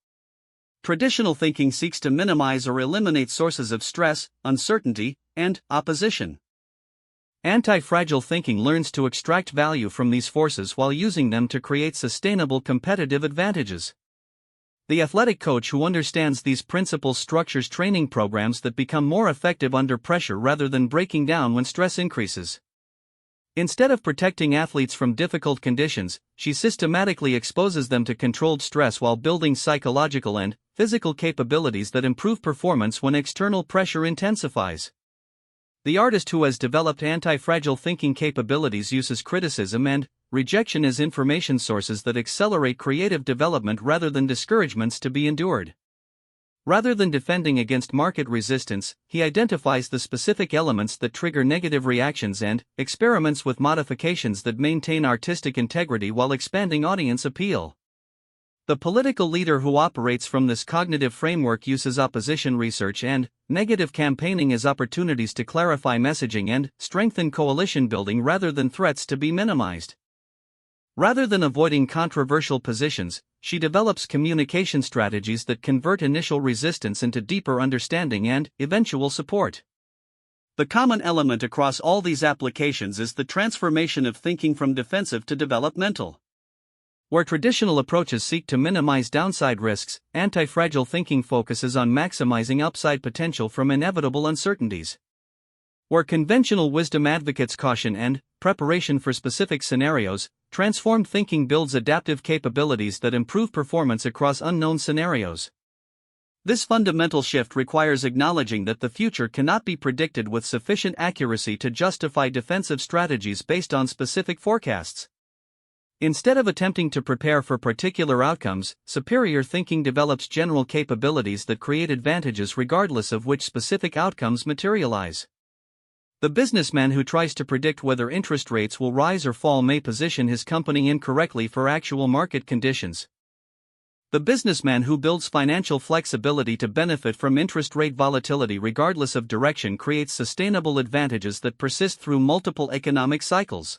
Traditional thinking seeks to minimize or eliminate sources of stress, uncertainty, and opposition. Anti-fragile thinking learns to extract value from these forces while using them to create sustainable competitive advantages. The athletic coach who understands these principles structures training programs that become more effective under pressure rather than breaking down when stress increases. Instead of protecting athletes from difficult conditions, she systematically exposes them to controlled stress while building psychological and physical capabilities that improve performance when external pressure intensifies. The artist who has developed anti-fragile thinking capabilities uses criticism and rejection as information sources that accelerate creative development rather than discouragements to be endured. Rather than defending against market resistance, he identifies the specific elements that trigger negative reactions and experiments with modifications that maintain artistic integrity while expanding audience appeal. The political leader who operates from this cognitive framework uses opposition research and negative campaigning as opportunities to clarify messaging and strengthen coalition building rather than threats to be minimized. Rather than avoiding controversial positions, she develops communication strategies that convert initial resistance into deeper understanding and eventual support. The common element across all these applications is the transformation of thinking from defensive to developmental. Where traditional approaches seek to minimize downside risks, anti-fragile thinking focuses on maximizing upside potential from inevitable uncertainties. Where conventional wisdom advocates caution and preparation for specific scenarios, transformed thinking builds adaptive capabilities that improve performance across unknown scenarios. This fundamental shift requires acknowledging that the future cannot be predicted with sufficient accuracy to justify defensive strategies based on specific forecasts. Instead of attempting to prepare for particular outcomes, superior thinking develops general capabilities that create advantages regardless of which specific outcomes materialize. The businessman who tries to predict whether interest rates will rise or fall may position his company incorrectly for actual market conditions. The businessman who builds financial flexibility to benefit from interest rate volatility regardless of direction creates sustainable advantages that persist through multiple economic cycles.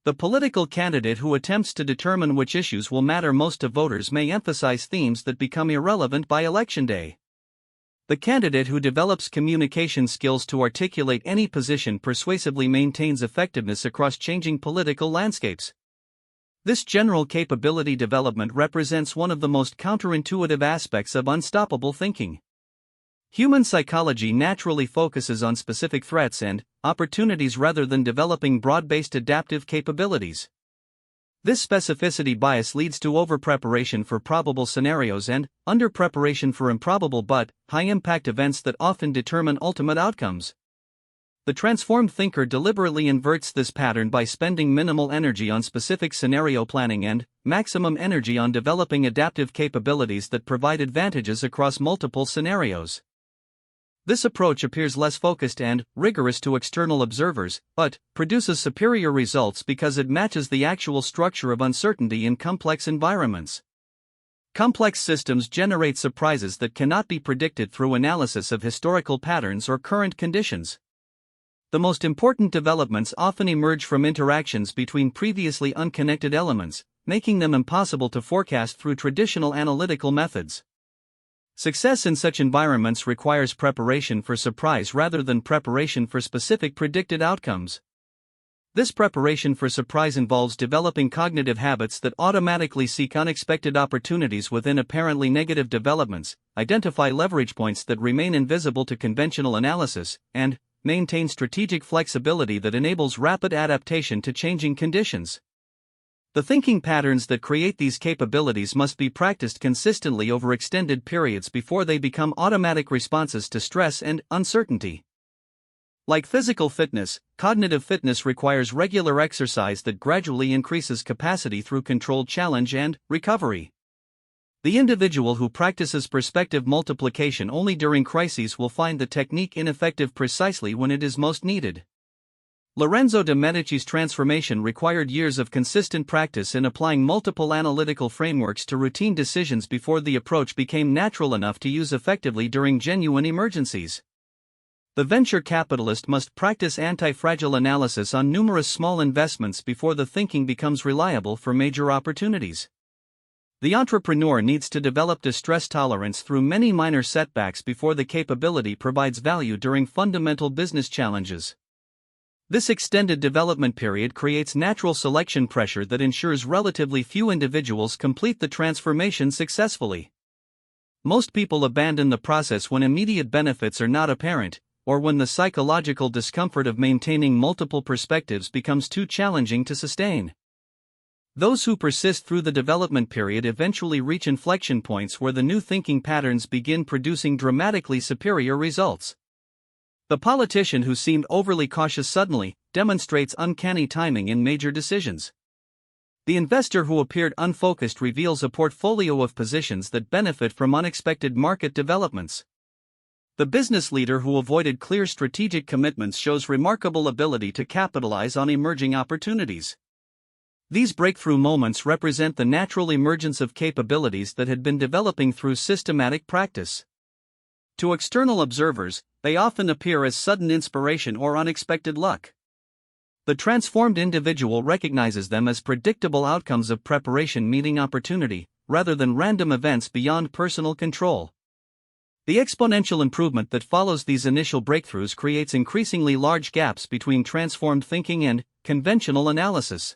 The political candidate who attempts to determine which issues will matter most to voters may emphasize themes that become irrelevant by election day. The candidate who develops communication skills to articulate any position persuasively maintains effectiveness across changing political landscapes. This general capability development represents one of the most counterintuitive aspects of unstoppable thinking. Human psychology naturally focuses on specific threats and opportunities rather than developing broad-based adaptive capabilities. This specificity bias leads to over-preparation for probable scenarios and under-preparation for improbable but high-impact events that often determine ultimate outcomes. The transformed thinker deliberately inverts this pattern by spending minimal energy on specific scenario planning and maximum energy on developing adaptive capabilities that provide advantages across multiple scenarios. This approach appears less focused and rigorous to external observers, but produces superior results because it matches the actual structure of uncertainty in complex environments. Complex systems generate surprises that cannot be predicted through analysis of historical patterns or current conditions. The most important developments often emerge from interactions between previously unconnected elements, making them impossible to forecast through traditional analytical methods. Success in such environments requires preparation for surprise rather than preparation for specific predicted outcomes. This preparation for surprise involves developing cognitive habits that automatically seek unexpected opportunities within apparently negative developments, identify leverage points that remain invisible to conventional analysis, and maintain strategic flexibility that enables rapid adaptation to changing conditions. The thinking patterns that create these capabilities must be practiced consistently over extended periods before they become automatic responses to stress and uncertainty. Like physical fitness, cognitive fitness requires regular exercise that gradually increases capacity through controlled challenge and recovery. The individual who practices perspective multiplication only during crises will find the technique ineffective precisely when it is most needed. Lorenzo de' Medici's transformation required years of consistent practice in applying multiple analytical frameworks to routine decisions before the approach became natural enough to use effectively during genuine emergencies. The venture capitalist must practice anti-fragile analysis on numerous small investments before the thinking becomes reliable for major opportunities. The entrepreneur needs to develop distress tolerance through many minor setbacks before the capability provides value during fundamental business challenges. This extended development period creates natural selection pressure that ensures relatively few individuals complete the transformation successfully. Most people abandon the process when immediate benefits are not apparent, or when the psychological discomfort of maintaining multiple perspectives becomes too challenging to sustain. Those who persist through the development period eventually reach inflection points where the new thinking patterns begin producing dramatically superior results. The politician who seemed overly cautious suddenly demonstrates uncanny timing in major decisions. The investor who appeared unfocused reveals a portfolio of positions that benefit from unexpected market developments. The business leader who avoided clear strategic commitments shows remarkable ability to capitalize on emerging opportunities. These breakthrough moments represent the natural emergence of capabilities that had been developing through systematic practice. To external observers, they often appear as sudden inspiration or unexpected luck. The transformed individual recognizes them as predictable outcomes of preparation meeting opportunity, rather than random events beyond personal control. The exponential improvement that follows these initial breakthroughs creates increasingly large gaps between transformed thinking and conventional analysis.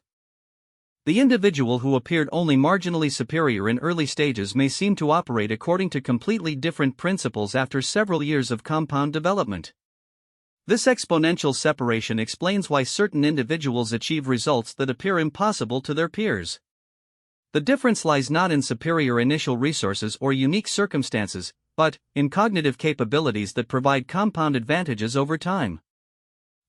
The individual who appeared only marginally superior in early stages may seem to operate according to completely different principles after several years of compound development. This exponential separation explains why certain individuals achieve results that appear impossible to their peers. The difference lies not in superior initial resources or unique circumstances, but in cognitive capabilities that provide compound advantages over time.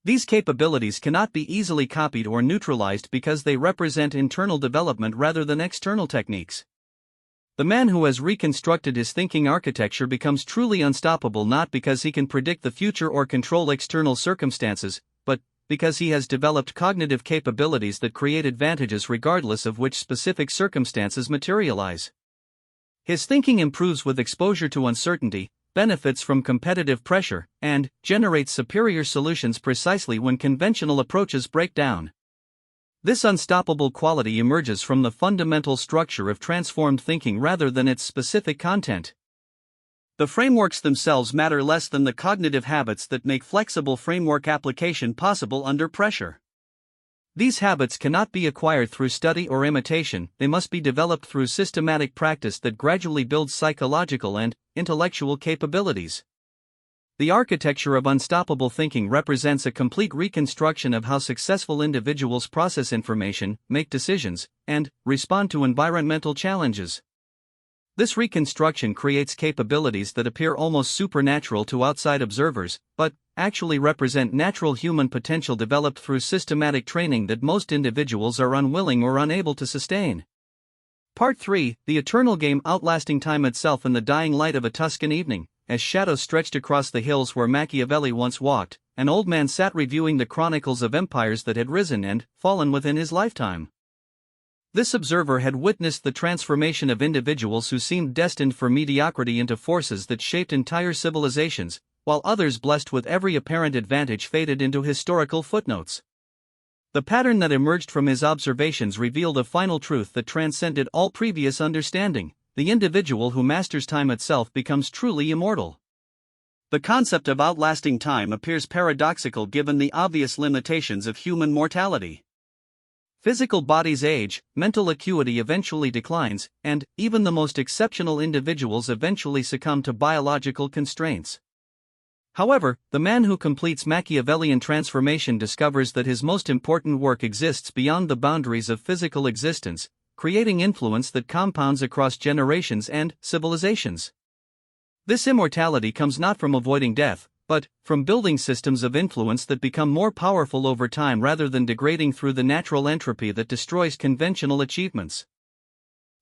These capabilities cannot be easily copied or neutralized because they represent internal development rather than external techniques. The man who has reconstructed his thinking architecture becomes truly unstoppable not because he can predict the future or control external circumstances, but because he has developed cognitive capabilities that create advantages regardless of which specific circumstances materialize. His thinking improves with exposure to uncertainty, benefits from competitive pressure, and generates superior solutions precisely when conventional approaches break down. This unstoppable quality emerges from the fundamental structure of transformed thinking rather than its specific content. The frameworks themselves matter less than the cognitive habits that make flexible framework application possible under pressure. These habits cannot be acquired through study or imitation, they must be developed through systematic practice that gradually builds psychological and intellectual capabilities. The architecture of unstoppable thinking represents a complete reconstruction of how successful individuals process information, make decisions, and respond to environmental challenges. This reconstruction creates capabilities that appear almost supernatural to outside observers, but actually represent natural human potential developed through systematic training that most individuals are unwilling or unable to sustain. Part 3: The Eternal Game, outlasting time itself in the dying light of a Tuscan evening. As shadows stretched across the hills where Machiavelli once walked, an old man sat reviewing the chronicles of empires that had risen and fallen within his lifetime. This observer had witnessed the transformation of individuals who seemed destined for mediocrity into forces that shaped entire civilizations, while others blessed with every apparent advantage faded into historical footnotes. The pattern that emerged from his observations revealed a final truth that transcended all previous understanding: the individual who masters time itself becomes truly immortal. The concept of outlasting time appears paradoxical given the obvious limitations of human mortality. Physical bodies age, mental acuity eventually declines, and even the most exceptional individuals eventually succumb to biological constraints. However, the man who completes Machiavellian transformation discovers that his most important work exists beyond the boundaries of physical existence, creating influence that compounds across generations and civilizations. This immortality comes not from avoiding death, but from building systems of influence that become more powerful over time rather than degrading through the natural entropy that destroys conventional achievements.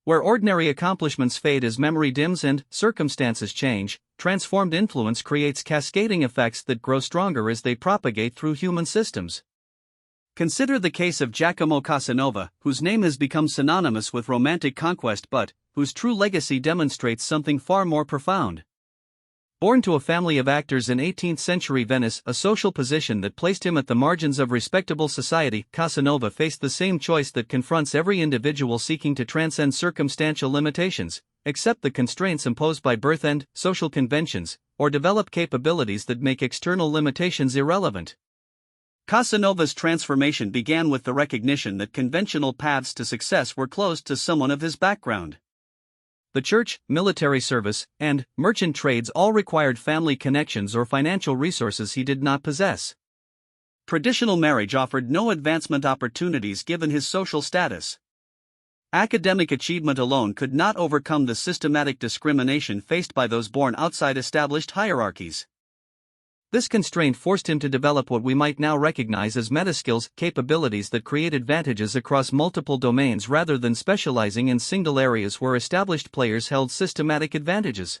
Where ordinary accomplishments fade as memory dims and circumstances change, transformed influence creates cascading effects that grow stronger as they propagate through human systems. Consider the case of Giacomo Casanova, whose name has become synonymous with romantic conquest but whose true legacy demonstrates something far more profound. Born to a family of actors in 18th-century Venice, a social position that placed him at the margins of respectable society, Casanova faced the same choice that confronts every individual seeking to transcend circumstantial limitations, accept the constraints imposed by birth and social conventions, or develop capabilities that make external limitations irrelevant. Casanova's transformation began with the recognition that conventional paths to success were closed to someone of his background. The church, military service, and merchant trades all required family connections or financial resources he did not possess. Traditional marriage offered no advancement opportunities given his social status. Academic achievement alone could not overcome the systematic discrimination faced by those born outside established hierarchies. This constraint forced him to develop what we might now recognize as metaskills, capabilities that create advantages across multiple domains rather than specializing in single areas where established players held systematic advantages.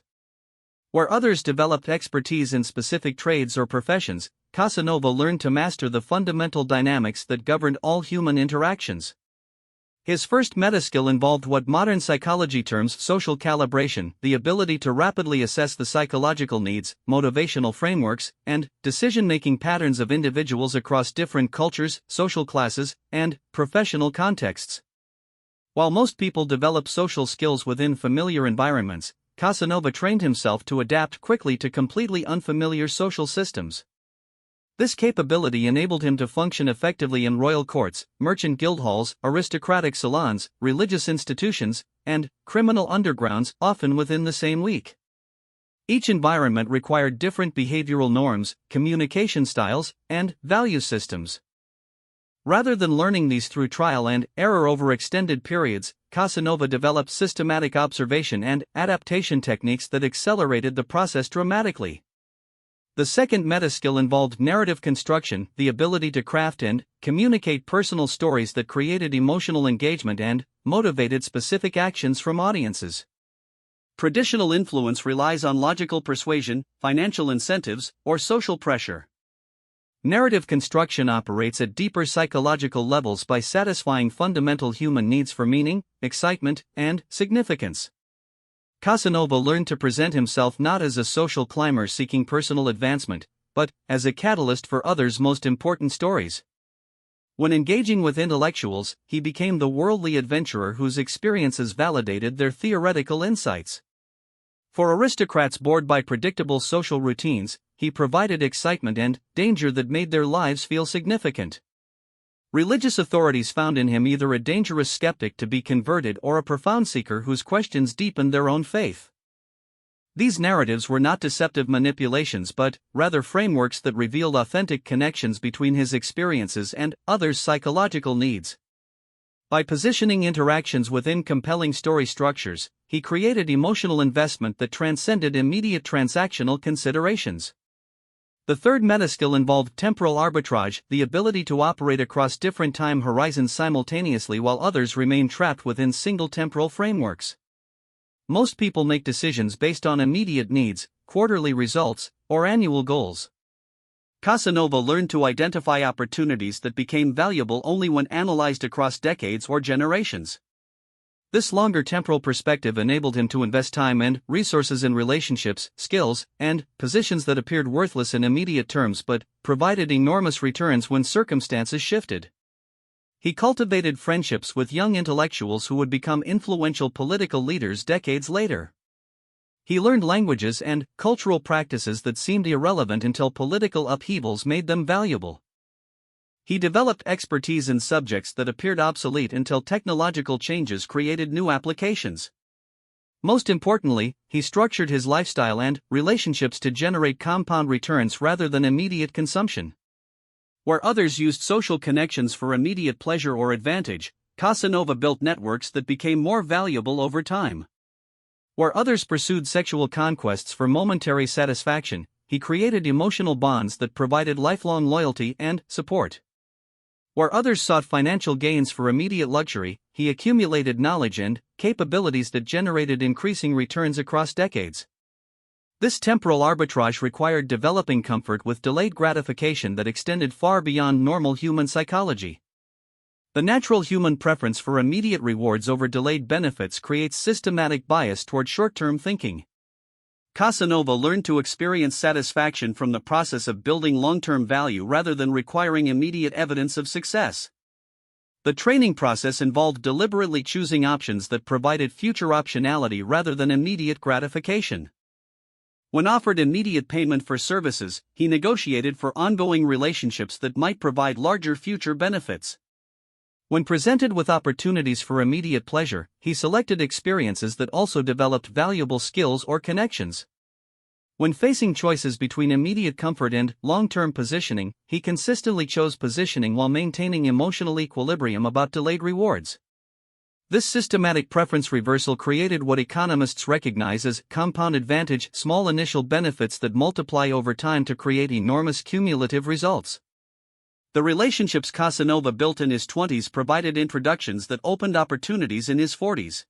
Where others developed expertise in specific trades or professions, Casanova learned to master the fundamental dynamics that governed all human interactions. His first metaskill involved what modern psychology terms social calibration, the ability to rapidly assess the psychological needs, motivational frameworks, and decision-making patterns of individuals across different cultures, social classes, and professional contexts. While most people develop social skills within familiar environments, Casanova trained himself to adapt quickly to completely unfamiliar social systems. This capability enabled him to function effectively in royal courts, merchant guild halls, aristocratic salons, religious institutions, and criminal undergrounds, often within the same week. Each environment required different behavioral norms, communication styles, and value systems. Rather than learning these through trial and error over extended periods, Casanova developed systematic observation and adaptation techniques that accelerated the process dramatically. The second metaskill involved narrative construction, the ability to craft and communicate personal stories that created emotional engagement and motivated specific actions from audiences. Traditional influence relies on logical persuasion, financial incentives, or social pressure. Narrative construction operates at deeper psychological levels by satisfying fundamental human needs for meaning, excitement, and significance. Casanova learned to present himself not as a social climber seeking personal advancement, but as a catalyst for others' most important stories. When engaging with intellectuals, he became the worldly adventurer whose experiences validated their theoretical insights. For aristocrats bored by predictable social routines, he provided excitement and danger that made their lives feel significant. Religious authorities found in him either a dangerous skeptic to be converted or a profound seeker whose questions deepened their own faith. These narratives were not deceptive manipulations but rather frameworks that revealed authentic connections between his experiences and others' psychological needs. By positioning interactions within compelling story structures, he created emotional investment that transcended immediate transactional considerations. The third metaskill involved temporal arbitrage, the ability to operate across different time horizons simultaneously while others remain trapped within single temporal frameworks. Most people make decisions based on immediate needs, quarterly results, or annual goals. Casanova learned to identify opportunities that became valuable only when analyzed across decades or generations. This longer temporal perspective enabled him to invest time and resources in relationships, skills, and positions that appeared worthless in immediate terms but provided enormous returns when circumstances shifted. He cultivated friendships with young intellectuals who would become influential political leaders decades later. He learned languages and cultural practices that seemed irrelevant until political upheavals made them valuable. He developed expertise in subjects that appeared obsolete until technological changes created new applications. Most importantly, he structured his lifestyle and relationships to generate compound returns rather than immediate consumption. Where others used social connections for immediate pleasure or advantage, Casanova built networks that became more valuable over time. Where others pursued sexual conquests for momentary satisfaction, he created emotional bonds that provided lifelong loyalty and support. Where others sought financial gains for immediate luxury, he accumulated knowledge and capabilities that generated increasing returns across decades. This temporal arbitrage required developing comfort with delayed gratification that extended far beyond normal human psychology. The natural human preference for immediate rewards over delayed benefits creates systematic bias toward short-term thinking. Casanova learned to experience satisfaction from the process of building long-term value rather than requiring immediate evidence of success. The training process involved deliberately choosing options that provided future optionality rather than immediate gratification. When offered immediate payment for services, he negotiated for ongoing relationships that might provide larger future benefits. When presented with opportunities for immediate pleasure, he selected experiences that also developed valuable skills or connections. When facing choices between immediate comfort and long-term positioning, he consistently chose positioning while maintaining emotional equilibrium about delayed rewards. This systematic preference reversal created what economists recognize as compound advantage, small initial benefits that multiply over time to create enormous cumulative results. The relationships Casanova built in his 20s provided introductions that opened opportunities in his 40s.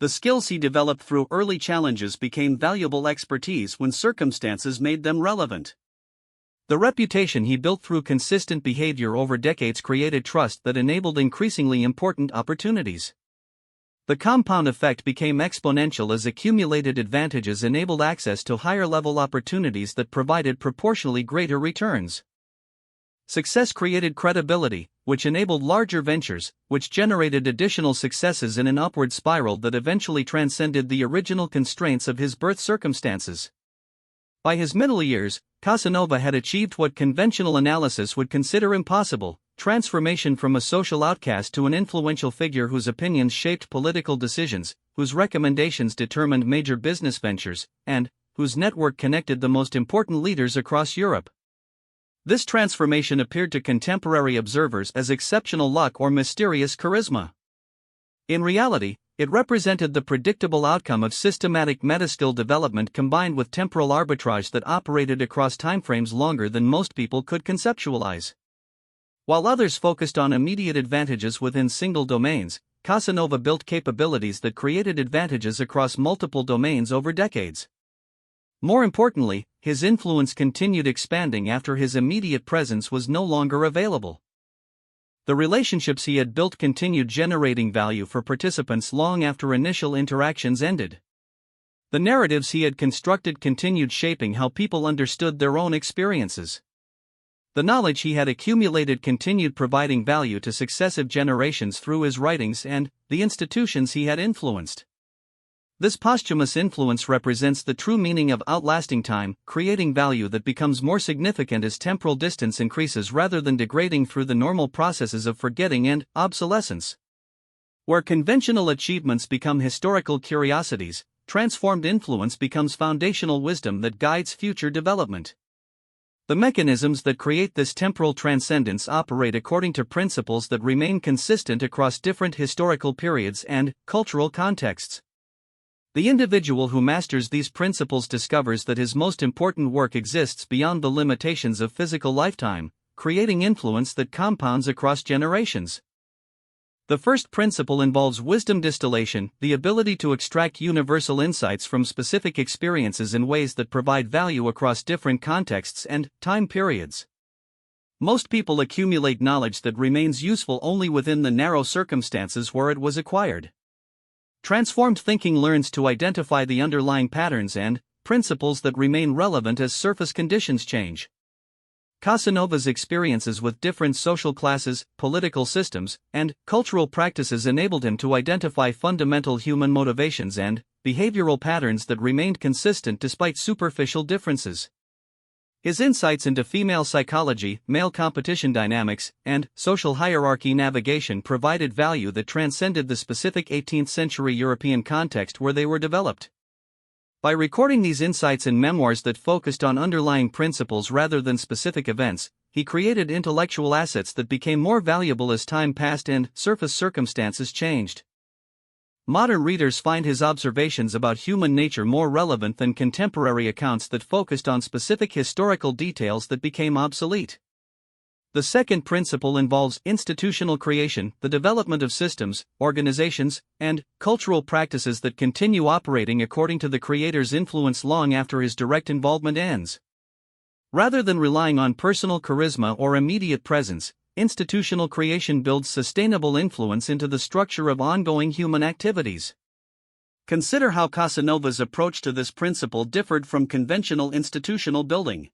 The skills he developed through early challenges became valuable expertise when circumstances made them relevant. The reputation he built through consistent behavior over decades created trust that enabled increasingly important opportunities. The compound effect became exponential as accumulated advantages enabled access to higher-level opportunities that provided proportionally greater returns. Success created credibility, which enabled larger ventures, which generated additional successes in an upward spiral that eventually transcended the original constraints of his birth circumstances. By his middle years, Casanova had achieved what conventional analysis would consider impossible: transformation from a social outcast to an influential figure whose opinions shaped political decisions, whose recommendations determined major business ventures, and whose network connected the most important leaders across Europe. This transformation appeared to contemporary observers as exceptional luck or mysterious charisma. In reality, it represented the predictable outcome of systematic metaskill development combined with temporal arbitrage that operated across timeframes longer than most people could conceptualize. While others focused on immediate advantages within single domains, Casanova built capabilities that created advantages across multiple domains over decades. More importantly, his influence continued expanding after his immediate presence was no longer available. The relationships he had built continued generating value for participants long after initial interactions ended. The narratives he had constructed continued shaping how people understood their own experiences. The knowledge he had accumulated continued providing value to successive generations through his writings and the institutions he had influenced. This posthumous influence represents the true meaning of outlasting time, creating value that becomes more significant as temporal distance increases rather than degrading through the normal processes of forgetting and obsolescence. Where conventional achievements become historical curiosities, transformed influence becomes foundational wisdom that guides future development. The mechanisms that create this temporal transcendence operate according to principles that remain consistent across different historical periods and cultural contexts. The individual who masters these principles discovers that his most important work exists beyond the limitations of physical lifetime, creating influence that compounds across generations. The first principle involves wisdom distillation, the ability to extract universal insights from specific experiences in ways that provide value across different contexts and time periods. Most people accumulate knowledge that remains useful only within the narrow circumstances where it was acquired. Transformed thinking learns to identify the underlying patterns and principles that remain relevant as surface conditions change. Casanova's experiences with different social classes, political systems, and cultural practices enabled him to identify fundamental human motivations and behavioral patterns that remained consistent despite superficial differences. His insights into female psychology, male competition dynamics, and social hierarchy navigation provided value that transcended the specific 18th century European context where they were developed. By recording these insights in memoirs that focused on underlying principles rather than specific events, he created intellectual assets that became more valuable as time passed and surface circumstances changed. Modern readers find his observations about human nature more relevant than contemporary accounts that focused on specific historical details that became obsolete. The second principle involves institutional creation, the development of systems, organizations, and cultural practices that continue operating according to the creator's influence long after his direct involvement ends. Rather than relying on personal charisma or immediate presence, institutional creation builds sustainable influence into the structure of ongoing human activities. Consider how Casanova's approach to this principle differed from conventional institutional building.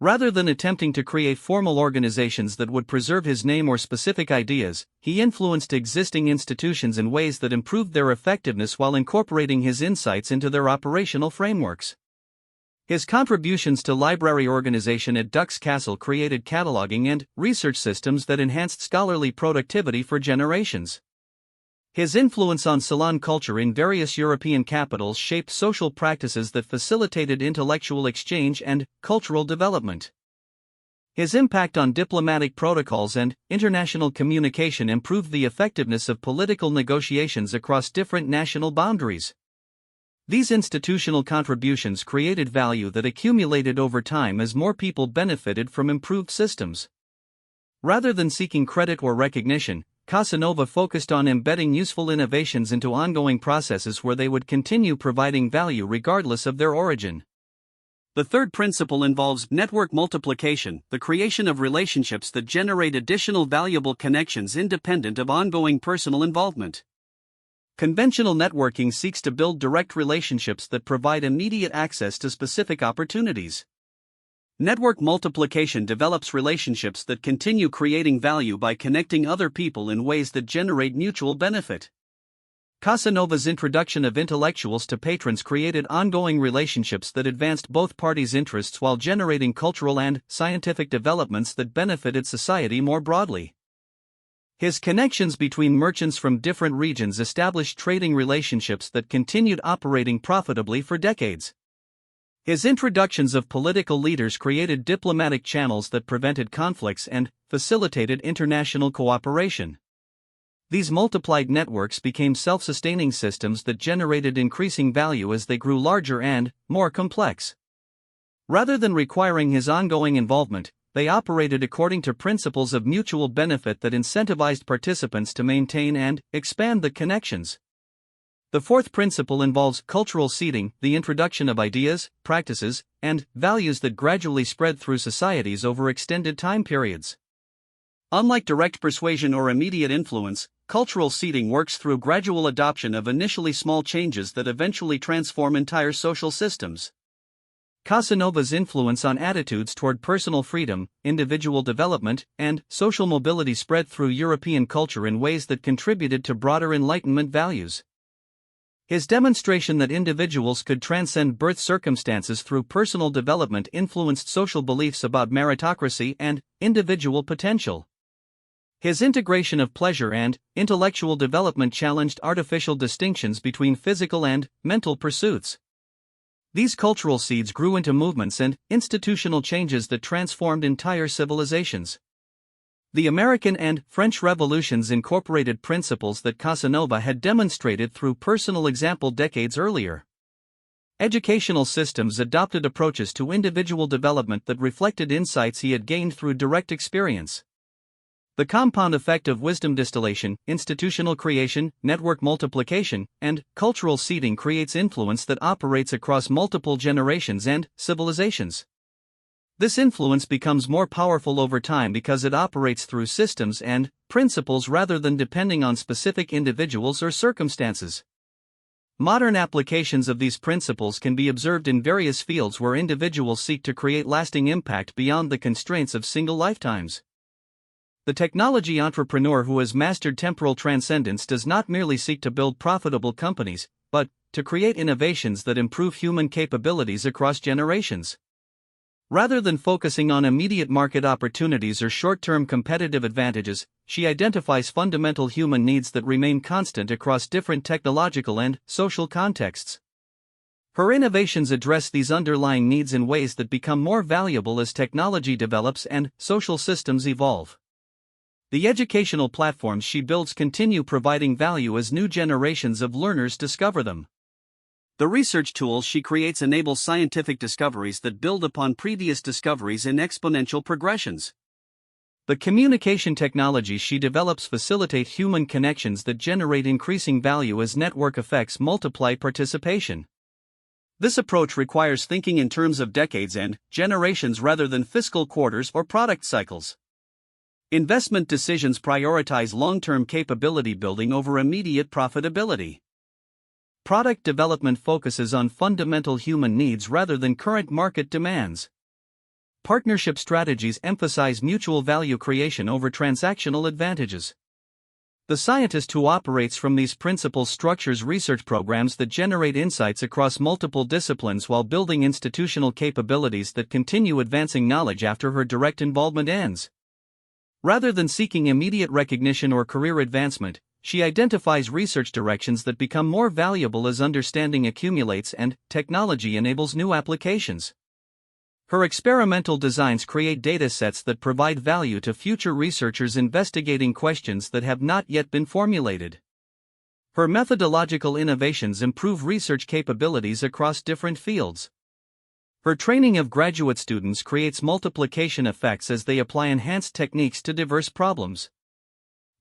Rather than attempting to create formal organizations that would preserve his name or specific ideas, he influenced existing institutions in ways that improved their effectiveness while incorporating his insights into their operational frameworks. His contributions to library organization at Duck's Castle created cataloging and research systems that enhanced scholarly productivity for generations. His influence on salon culture in various European capitals shaped social practices that facilitated intellectual exchange and cultural development. His impact on diplomatic protocols and international communication improved the effectiveness of political negotiations across different national boundaries. These institutional contributions created value that accumulated over time as more people benefited from improved systems. Rather than seeking credit or recognition, Casanova focused on embedding useful innovations into ongoing processes where they would continue providing value regardless of their origin. The third principle involves network multiplication, the creation of relationships that generate additional valuable connections independent of ongoing personal involvement. Conventional networking seeks to build direct relationships that provide immediate access to specific opportunities. Network multiplication develops relationships that continue creating value by connecting other people in ways that generate mutual benefit. Casanova's introduction of intellectuals to patrons created ongoing relationships that advanced both parties' interests while generating cultural and scientific developments that benefited society more broadly. His connections between merchants from different regions established trading relationships that continued operating profitably for decades. His introductions of political leaders created diplomatic channels that prevented conflicts and facilitated international cooperation. These multiplied networks became self-sustaining systems that generated increasing value as they grew larger and more complex. Rather than requiring his ongoing involvement, they operated according to principles of mutual benefit that incentivized participants to maintain and expand the connections. The fourth principle involves cultural seeding, the introduction of ideas, practices, and values that gradually spread through societies over extended time periods. Unlike direct persuasion or immediate influence, cultural seeding works through gradual adoption of initially small changes that eventually transform entire social systems. Casanova's influence on attitudes toward personal freedom, individual development, and social mobility spread through European culture in ways that contributed to broader Enlightenment values. His demonstration that individuals could transcend birth circumstances through personal development influenced social beliefs about meritocracy and individual potential. His integration of pleasure and intellectual development challenged artificial distinctions between physical and mental pursuits. These cultural seeds grew into movements and institutional changes that transformed entire civilizations. The American and French revolutions incorporated principles that Casanova had demonstrated through personal example decades earlier. Educational systems adopted approaches to individual development that reflected insights he had gained through direct experience. The compound effect of wisdom distillation, institutional creation, network multiplication, and cultural seeding creates influence that operates across multiple generations and civilizations. This influence becomes more powerful over time because it operates through systems and principles rather than depending on specific individuals or circumstances. Modern applications of these principles can be observed in various fields where individuals seek to create lasting impact beyond the constraints of single lifetimes. The technology entrepreneur who has mastered temporal transcendence does not merely seek to build profitable companies, but to create innovations that improve human capabilities across generations. Rather than focusing on immediate market opportunities or short-term competitive advantages, she identifies fundamental human needs that remain constant across different technological and social contexts. Her innovations address these underlying needs in ways that become more valuable as technology develops and social systems evolve. The educational platforms she builds continue providing value as new generations of learners discover them. The research tools she creates enable scientific discoveries that build upon previous discoveries in exponential progressions. The communication technologies she develops facilitate human connections that generate increasing value as network effects multiply participation. This approach requires thinking in terms of decades and generations rather than fiscal quarters or product cycles. Investment decisions prioritize long-term capability building over immediate profitability. Product development focuses on fundamental human needs rather than current market demands. Partnership strategies emphasize mutual value creation over transactional advantages. The scientist who operates from these principles structures research programs that generate insights across multiple disciplines while building institutional capabilities that continue advancing knowledge after her direct involvement ends. Rather than seeking immediate recognition or career advancement, she identifies research directions that become more valuable as understanding accumulates and technology enables new applications. Her experimental designs create data sets that provide value to future researchers investigating questions that have not yet been formulated. Her methodological innovations improve research capabilities across different fields. Her training of graduate students creates multiplication effects as they apply enhanced techniques to diverse problems.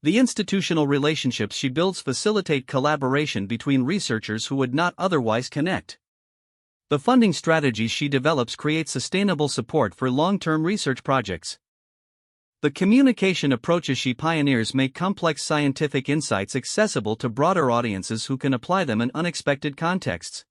The institutional relationships she builds facilitate collaboration between researchers who would not otherwise connect. The funding strategies she develops create sustainable support for long-term research projects. The communication approaches she pioneers make complex scientific insights accessible to broader audiences who can apply them in unexpected contexts.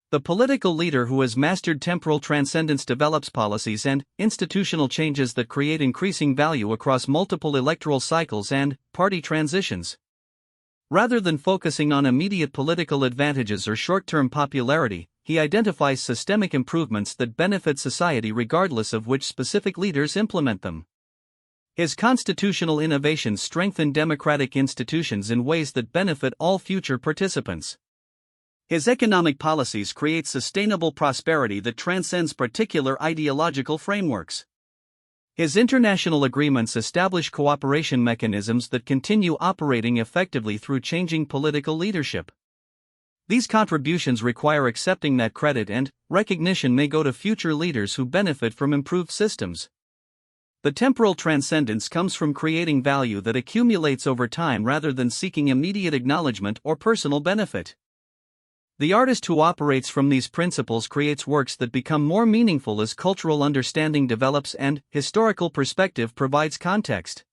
The political leader who has mastered temporal transcendence develops policies and institutional changes that create increasing value across multiple electoral cycles and party transitions. Rather than focusing on immediate political advantages or short-term popularity, he identifies systemic improvements that benefit society regardless of which specific leaders implement them. His constitutional innovations strengthen democratic institutions in ways that benefit all future participants. His economic policies create sustainable prosperity that transcends particular ideological frameworks. His international agreements establish cooperation mechanisms that continue operating effectively through changing political leadership. These contributions require accepting that credit and recognition may go to future leaders who benefit from improved systems. The temporal transcendence comes from creating value that accumulates over time rather than seeking immediate acknowledgement or personal benefit. The artist who operates from these principles creates works that become more meaningful as cultural understanding develops and historical perspective provides context.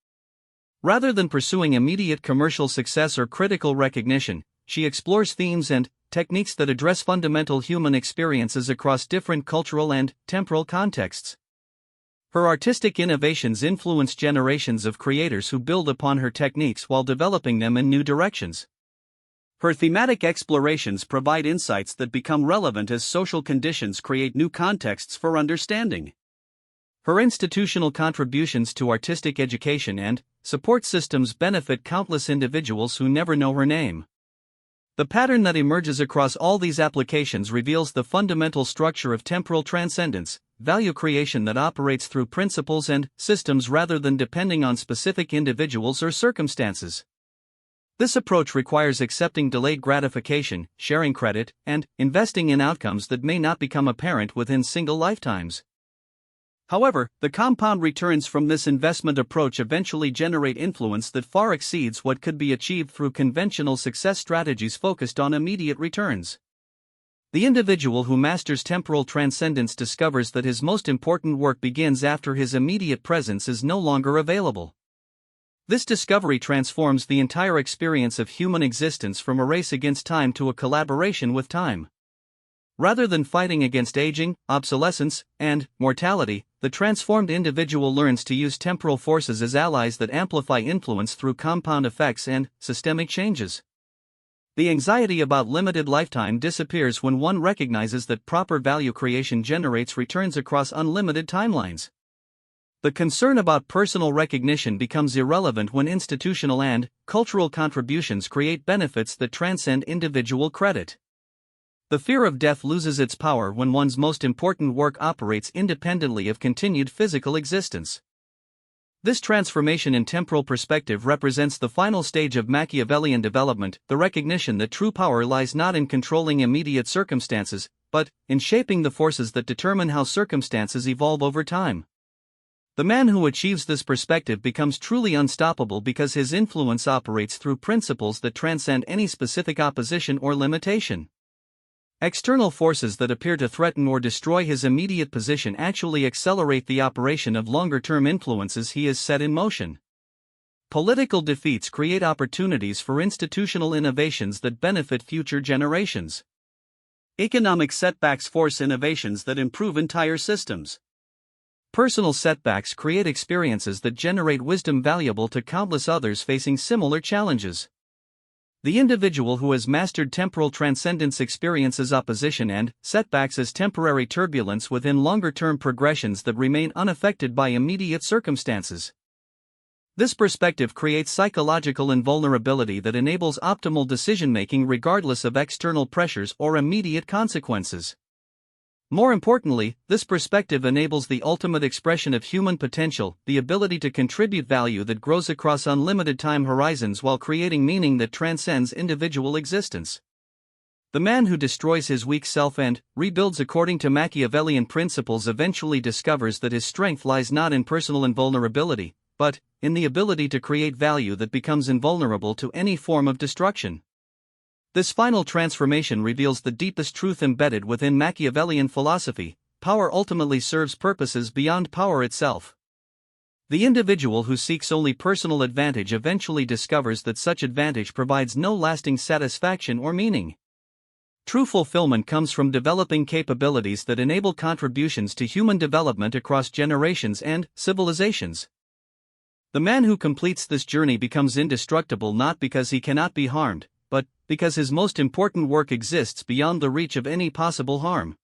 Rather than pursuing immediate commercial success or critical recognition, she explores themes and techniques that address fundamental human experiences across different cultural and temporal contexts. Her artistic innovations influence generations of creators who build upon her techniques while developing them in new directions. Her thematic explorations provide insights that become relevant as social conditions create new contexts for understanding. Her institutional contributions to artistic education and support systems benefit countless individuals who never know her name. The pattern that emerges across all these applications reveals the fundamental structure of temporal transcendence, value creation that operates through principles and systems rather than depending on specific individuals or circumstances. This approach requires accepting delayed gratification, sharing credit, and investing in outcomes that may not become apparent within single lifetimes. However, the compound returns from this investment approach eventually generate influence that far exceeds what could be achieved through conventional success strategies focused on immediate returns. The individual who masters temporal transcendence discovers that his most important work begins after his immediate presence is no longer available. This discovery transforms the entire experience of human existence from a race against time to a collaboration with time. Rather than fighting against aging, obsolescence, and mortality, the transformed individual learns to use temporal forces as allies that amplify influence through compound effects and systemic changes. The anxiety about limited lifetime disappears when one recognizes that proper value creation generates returns across unlimited timelines. The concern about personal recognition becomes irrelevant when institutional and cultural contributions create benefits that transcend individual credit. The fear of death loses its power when one's most important work operates independently of continued physical existence. This transformation in temporal perspective represents the final stage of Machiavellian development, the recognition that true power lies not in controlling immediate circumstances, but in shaping the forces that determine how circumstances evolve over time. The man who achieves this perspective becomes truly unstoppable because his influence operates through principles that transcend any specific opposition or limitation. External forces that appear to threaten or destroy his immediate position actually accelerate the operation of longer-term influences he has set in motion. Political defeats create opportunities for institutional innovations that benefit future generations. Economic setbacks force innovations that improve entire systems. Personal setbacks create experiences that generate wisdom valuable to countless others facing similar challenges. The individual who has mastered temporal transcendence experiences opposition and setbacks as temporary turbulence within longer-term progressions that remain unaffected by immediate circumstances. This perspective creates psychological invulnerability that enables optimal decision-making regardless of external pressures or immediate consequences. More importantly, this perspective enables the ultimate expression of human potential, the ability to contribute value that grows across unlimited time horizons while creating meaning that transcends individual existence. The man who destroys his weak self and rebuilds according to Machiavellian principles eventually discovers that his strength lies not in personal invulnerability, but in the ability to create value that becomes invulnerable to any form of destruction. This final transformation reveals the deepest truth embedded within Machiavellian philosophy: power ultimately serves purposes beyond power itself. The individual who seeks only personal advantage eventually discovers that such advantage provides no lasting satisfaction or meaning. True fulfillment comes from developing capabilities that enable contributions to human development across generations and civilizations. The man who completes this journey becomes indestructible not because he cannot be harmed, but because his most important work exists beyond the reach of any possible harm.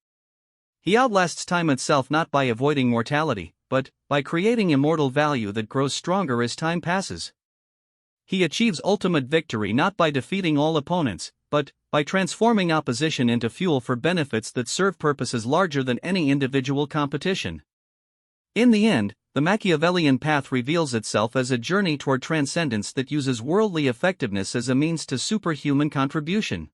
He outlasts time itself not by avoiding mortality, but by creating immortal value that grows stronger as time passes. He achieves ultimate victory not by defeating all opponents, but by transforming opposition into fuel for benefits that serve purposes larger than any individual competition. In the end, the Machiavellian path reveals itself as a journey toward transcendence that uses worldly effectiveness as a means to superhuman contribution.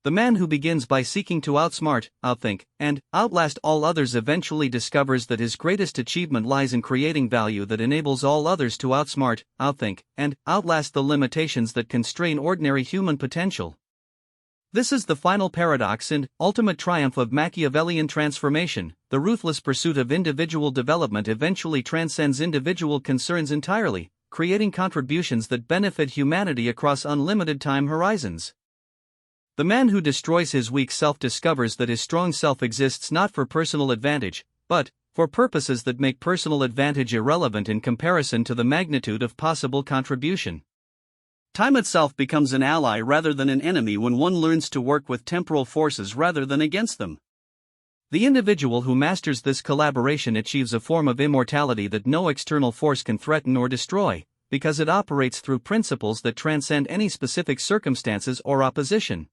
The man who begins by seeking to outsmart, outthink, and outlast all others eventually discovers that his greatest achievement lies in creating value that enables all others to outsmart, outthink, and outlast the limitations that constrain ordinary human potential. This is the final paradox and ultimate triumph of Machiavellian transformation. The ruthless pursuit of individual development eventually transcends individual concerns entirely, creating contributions that benefit humanity across unlimited time horizons. The man who destroys his weak self discovers that his strong self exists not for personal advantage, but for purposes that make personal advantage irrelevant in comparison to the magnitude of possible contribution. Time itself becomes an ally rather than an enemy when one learns to work with temporal forces rather than against them. The individual who masters this collaboration achieves a form of immortality that no external force can threaten or destroy, because it operates through principles that transcend any specific circumstances or opposition.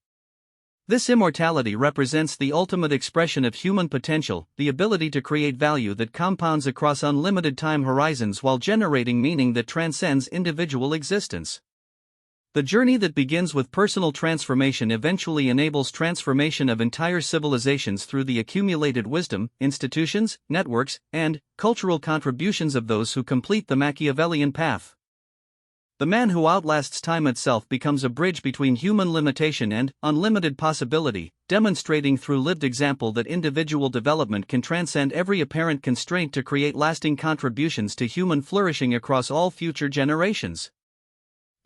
This immortality represents the ultimate expression of human potential, the ability to create value that compounds across unlimited time horizons while generating meaning that transcends individual existence. The journey that begins with personal transformation eventually enables transformation of entire civilizations through the accumulated wisdom, institutions, networks, and cultural contributions of those who complete the Machiavellian path. The man who outlasts time itself becomes a bridge between human limitation and unlimited possibility, demonstrating through lived example that individual development can transcend every apparent constraint to create lasting contributions to human flourishing across all future generations.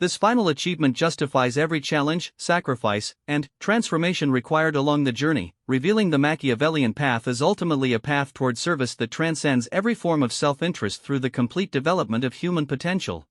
This final achievement justifies every challenge, sacrifice, and transformation required along the journey, revealing the Machiavellian path as ultimately a path toward service that transcends every form of self-interest through the complete development of human potential.